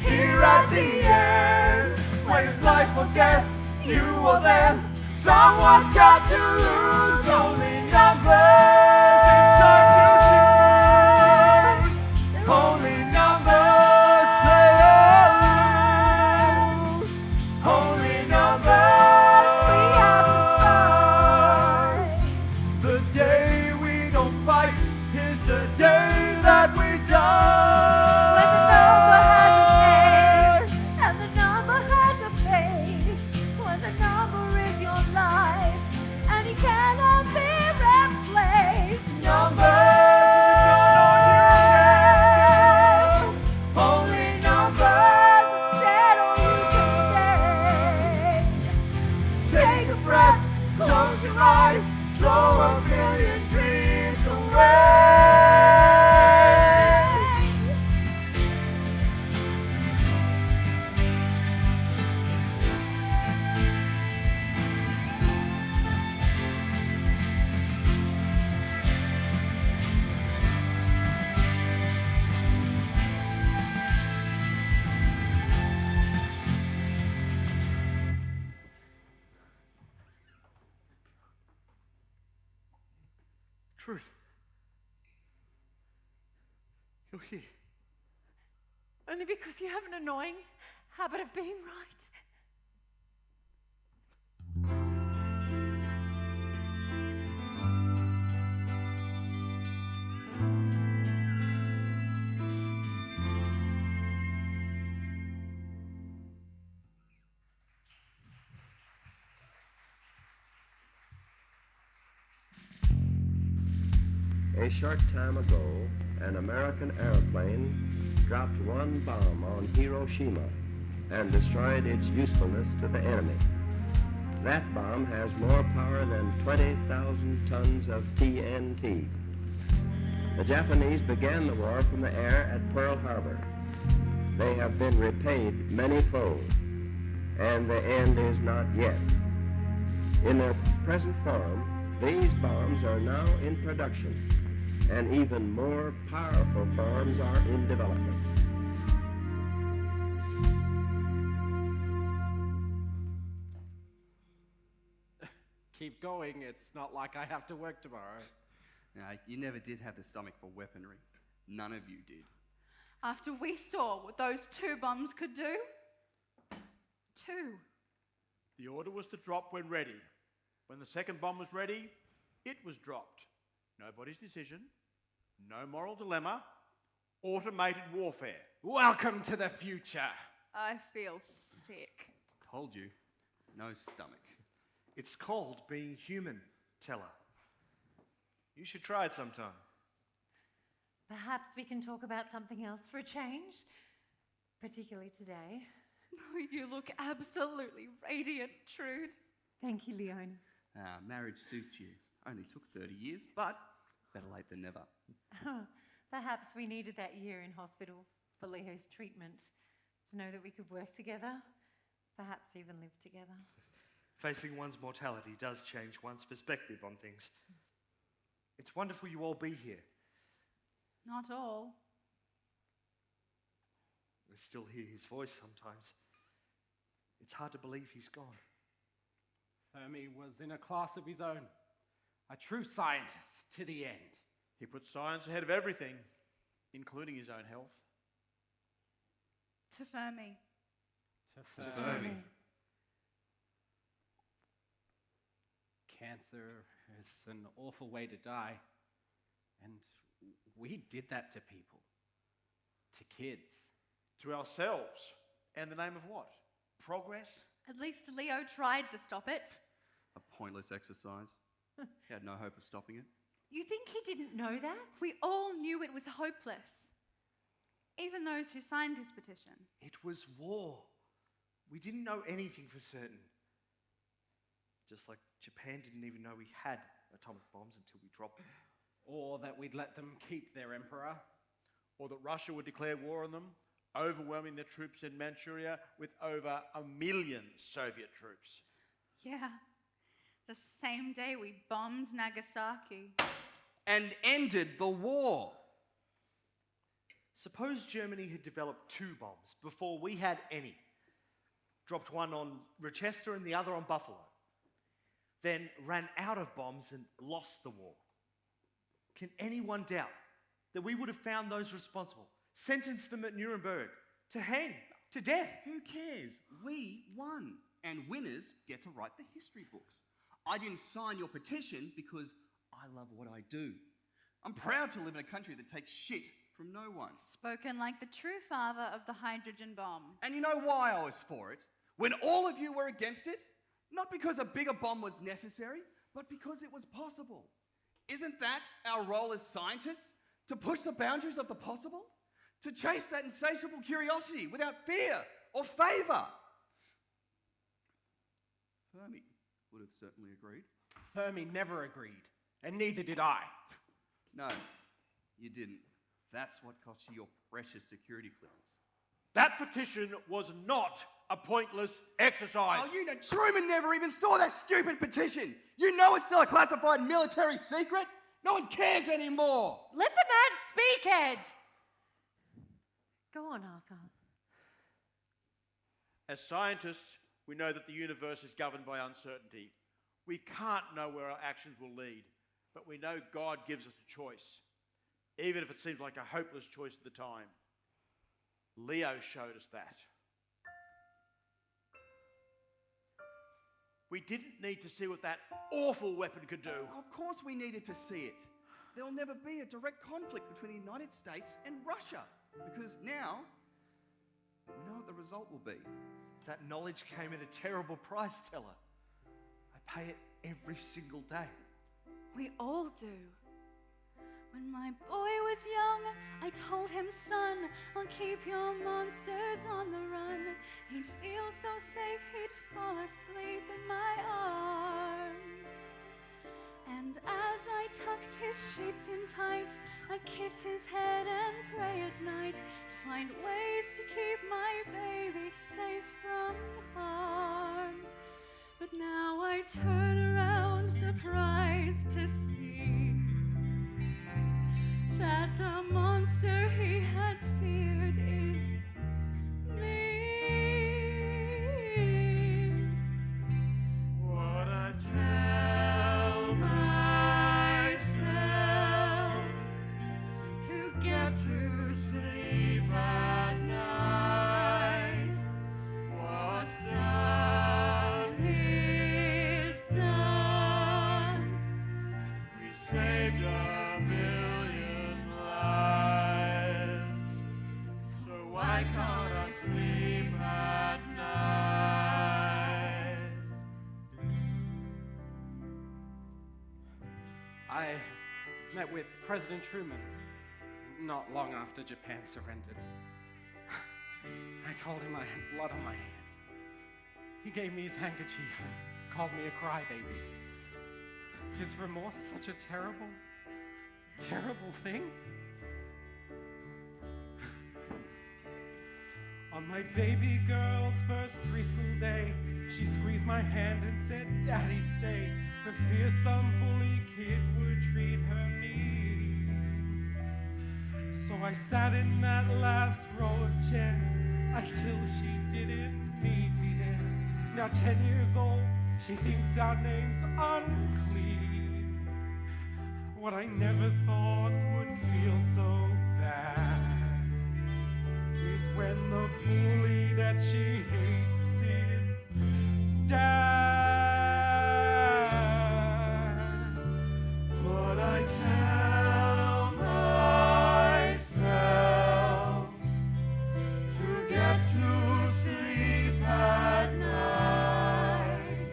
here at the end, when it's life or death, you or them, someone's got to lose. Only numbers, it's time to choose. Only numbers, play or lose. Only numbers, we have to fight. The day we don't fight is the day that we die. When the number has a name and the number has a face, when the number is your life and it cannot be replaced. Numbers, only numbers, said all you can say. take a breath, close your eyes, throw a million dreams away. Truth. You're here. Only because you have an annoying habit of being right. A short time ago, an American airplane dropped one bomb on Hiroshima and destroyed its usefulness to the enemy. That bomb has more power than 20,000 tons of TNT. The Japanese began the war from the air at Pearl Harbor. They have been repaid many-fold, and the end is not yet. In their present form, these bombs are now in production, and even more powerful forms are in development. Keep going, it's not like I have to work tomorrow. No, you never did have the stomach for weaponry. None of you did. After we saw what those two bombs could do? Two. The order was to drop when ready. When the second bomb was ready, it was dropped. Nobody's decision, no moral dilemma, automated warfare. Welcome to the future. I feel sick. Told you, no stomach. It's called being human, Teller. You should try it sometime. Perhaps we can talk about something else for a change, particularly today. You look absolutely radiant, Trude. Thank you, Leone. Marriage suits you. Only took 30 years, but better late than never. Perhaps we needed that year in hospital for Leo's treatment to know that we could work together, perhaps even live together. Facing one's mortality does change one's perspective on things. It's wonderful you all be here. Not all. I still hear his voice sometimes. It's hard to believe he's gone. Fermi was in a class of his own, a true scientist to the end. He put science ahead of everything, including his own health. To Fermi. To Fermi. Cancer is an awful way to die. And we did that to people. To kids. To ourselves. And the name of what? Progress? At least Leo tried to stop it. A pointless exercise. He had no hope of stopping it. You think he didn't know that? We all knew it was hopeless. Even those who signed his petition. It was war. We didn't know anything for certain. Just like Japan didn't even know we had atomic bombs until we dropped them. Or that we'd let them keep their emperor. Or that Russia would declare war on them, overwhelming their troops in Manchuria with over 1 million Soviet troops. Yeah. The same day we bombed Nagasaki. And ended the war. Suppose Germany had developed 2 bombs before we had any. Dropped one on Rochester and the other on Buffalo. Then ran out of bombs and lost the war. Can anyone doubt that we would have found those responsible, sentenced them at Nuremberg, to hang, to death? Who cares? We won. And winners get to write the history books. I didn't sign your petition because I love what I do. I'm proud to live in a country that takes shit from no one. Spoken like the true father of the hydrogen bomb. And you know why I was for it? When all of you were against it? Not because a bigger bomb was necessary, but because it was possible. Isn't that our role as scientists? To push the boundaries of the possible? To chase that insatiable curiosity without fear or favour? Fermi would have certainly agreed. Fermi never agreed, and neither did I. No, you didn't. That's what cost you your precious security clearance. That petition was not a pointless exercise. Oh, you know, Truman never even saw that stupid petition. You know it's still a classified military secret. No one cares anymore. Let the man speak, Ed. Go on, Arthur. As scientists, we know that the universe is governed by uncertainty. We can't know where our actions will lead, but we know God gives us a choice, even if it seems like a hopeless choice at the time. Leo showed us that. We didn't need to see what that awful weapon could do. Of course we needed to see it. There'll never be a direct conflict between the United States and Russia, because now we know what the result will be. That knowledge came at a terrible price, Teller. I pay it every single day. We all do. When my boy was young, I told him, son, I'll keep your monsters on the run. He'd feel so safe, he'd fall asleep in my arms. And as I tucked his sheets in tight, I'd kiss his head and pray at night to find ways to keep my baby safe from harm. But now I turn around surprised to see that the monster he had feared is me. What I tell myself to get to sleep at night. What's done is done. We saved a million lives, so why can't I sleep at night? I met with President Truman not long after Japan surrendered. I told him I had blood on my hands. He gave me his handkerchief and called me a crybaby. Is remorse such a terrible, terrible thing? On my baby girl's first preschool day, she squeezed my hand and said, "Daddy, stay," for fear some bully kid would treat her mean. So I sat in that last row of chairs until she didn't need me there. Now 10 years old, she thinks our name's unclean. What I never thought would feel so bad is when the bully that she hates is Dad. But I tell myself to get to sleep at night.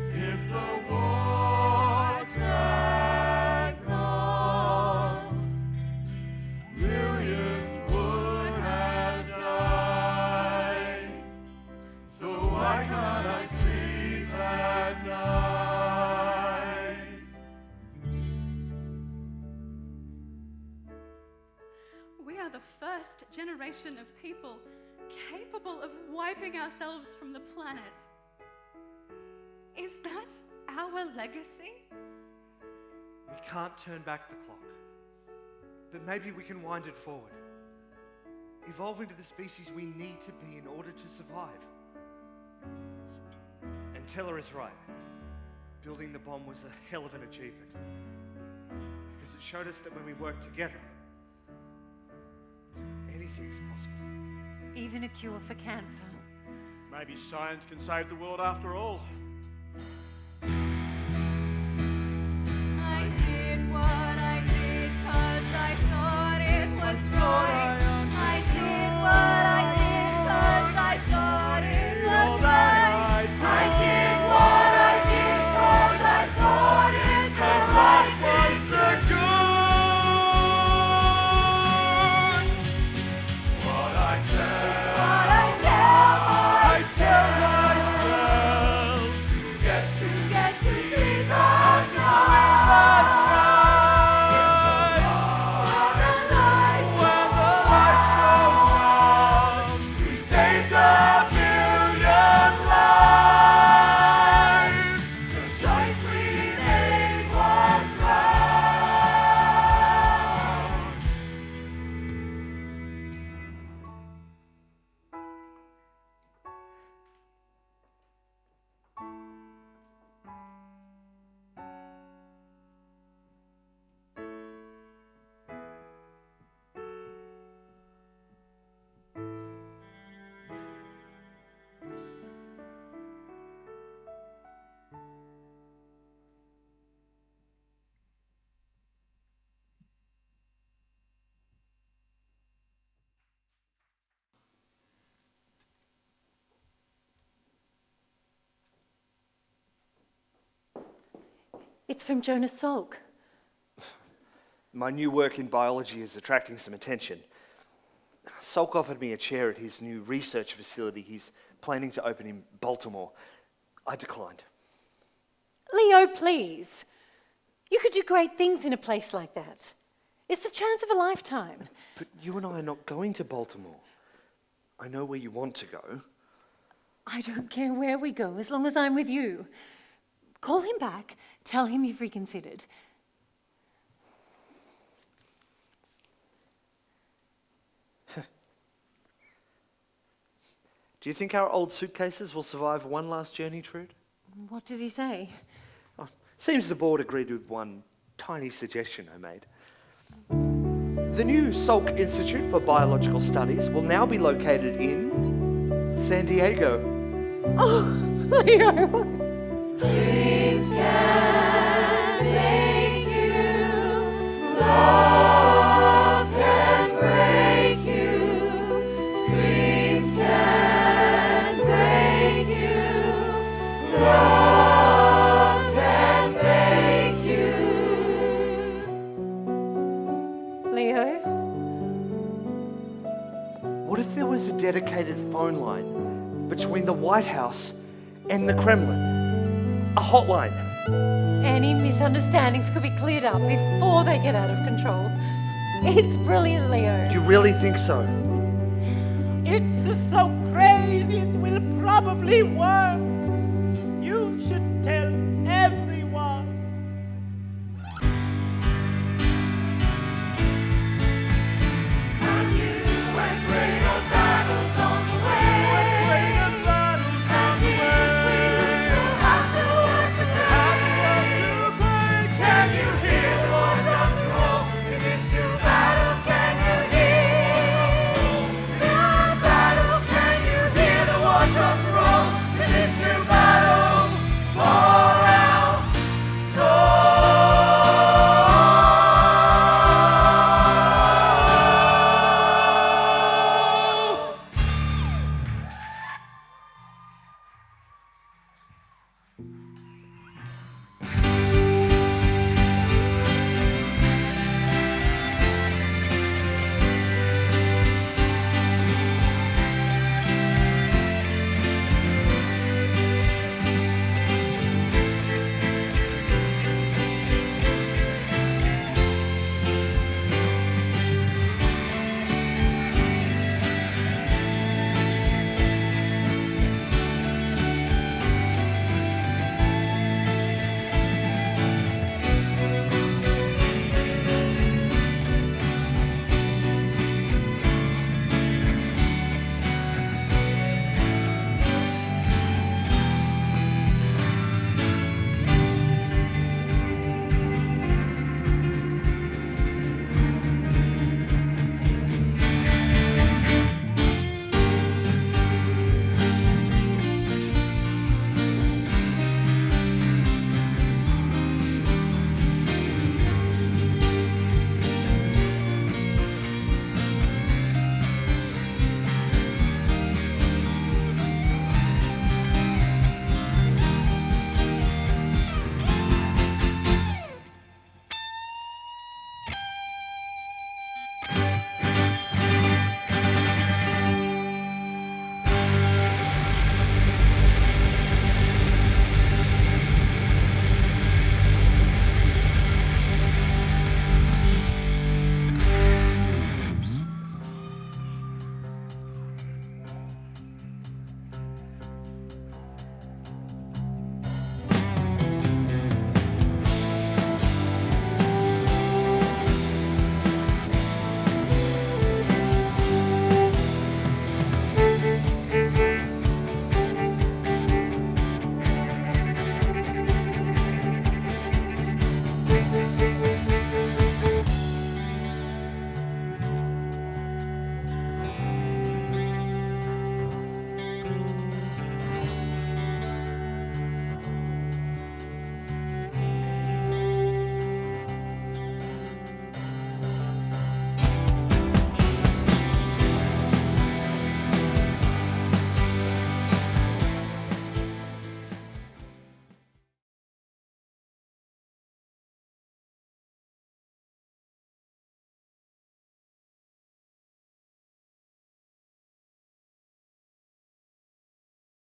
If the war dragged on, millions would have died. So why can't I sleep at night? We are the first generation of people capable of wiping ourselves from the planet. Is that our legacy? We can't turn back the clock, but maybe we can wind it forward, evolve into the species we need to be in order to survive. And Teller is right. Building the bomb was a hell of an achievement, because it showed us that when we work together, anything is possible. Even a cure for cancer. Maybe science can save the world after all. I did what I did 'cause I thought it was right. I did what I did 'cause I thought it was right. I did what I did 'cause I thought it was right. Was the good. What I tell myself to get to sleep at night. When the lights go out, we saved a million lives. The choice we made was right. It's from Jonas Salk. My new work in biology is attracting some attention. Salk offered me a chair at his new research facility he's planning to open in Baltimore. I declined. Leo, please. You could do great things in a place like that. It's the chance of a lifetime. But you and I are not going to Baltimore. I know where you want to go. I don't care where we go as long as I'm with you. Call him back. Tell him you've reconsidered. Do you think our old suitcases will survive one last journey, Trude? What does he say? Seems the board agreed with one tiny suggestion I made. The new Salk Institute for Biological Studies will now be located in San Diego. Oh, Leo! Dreams can make you, love can break you. Dreams can break you, love can make you. Leo? What if there was a dedicated phone line between the White House and the Kremlin? A hotline. Any misunderstandings could be cleared up before they get out of control. It's brilliant, Leo. You really think so? It's so crazy it will probably work. You should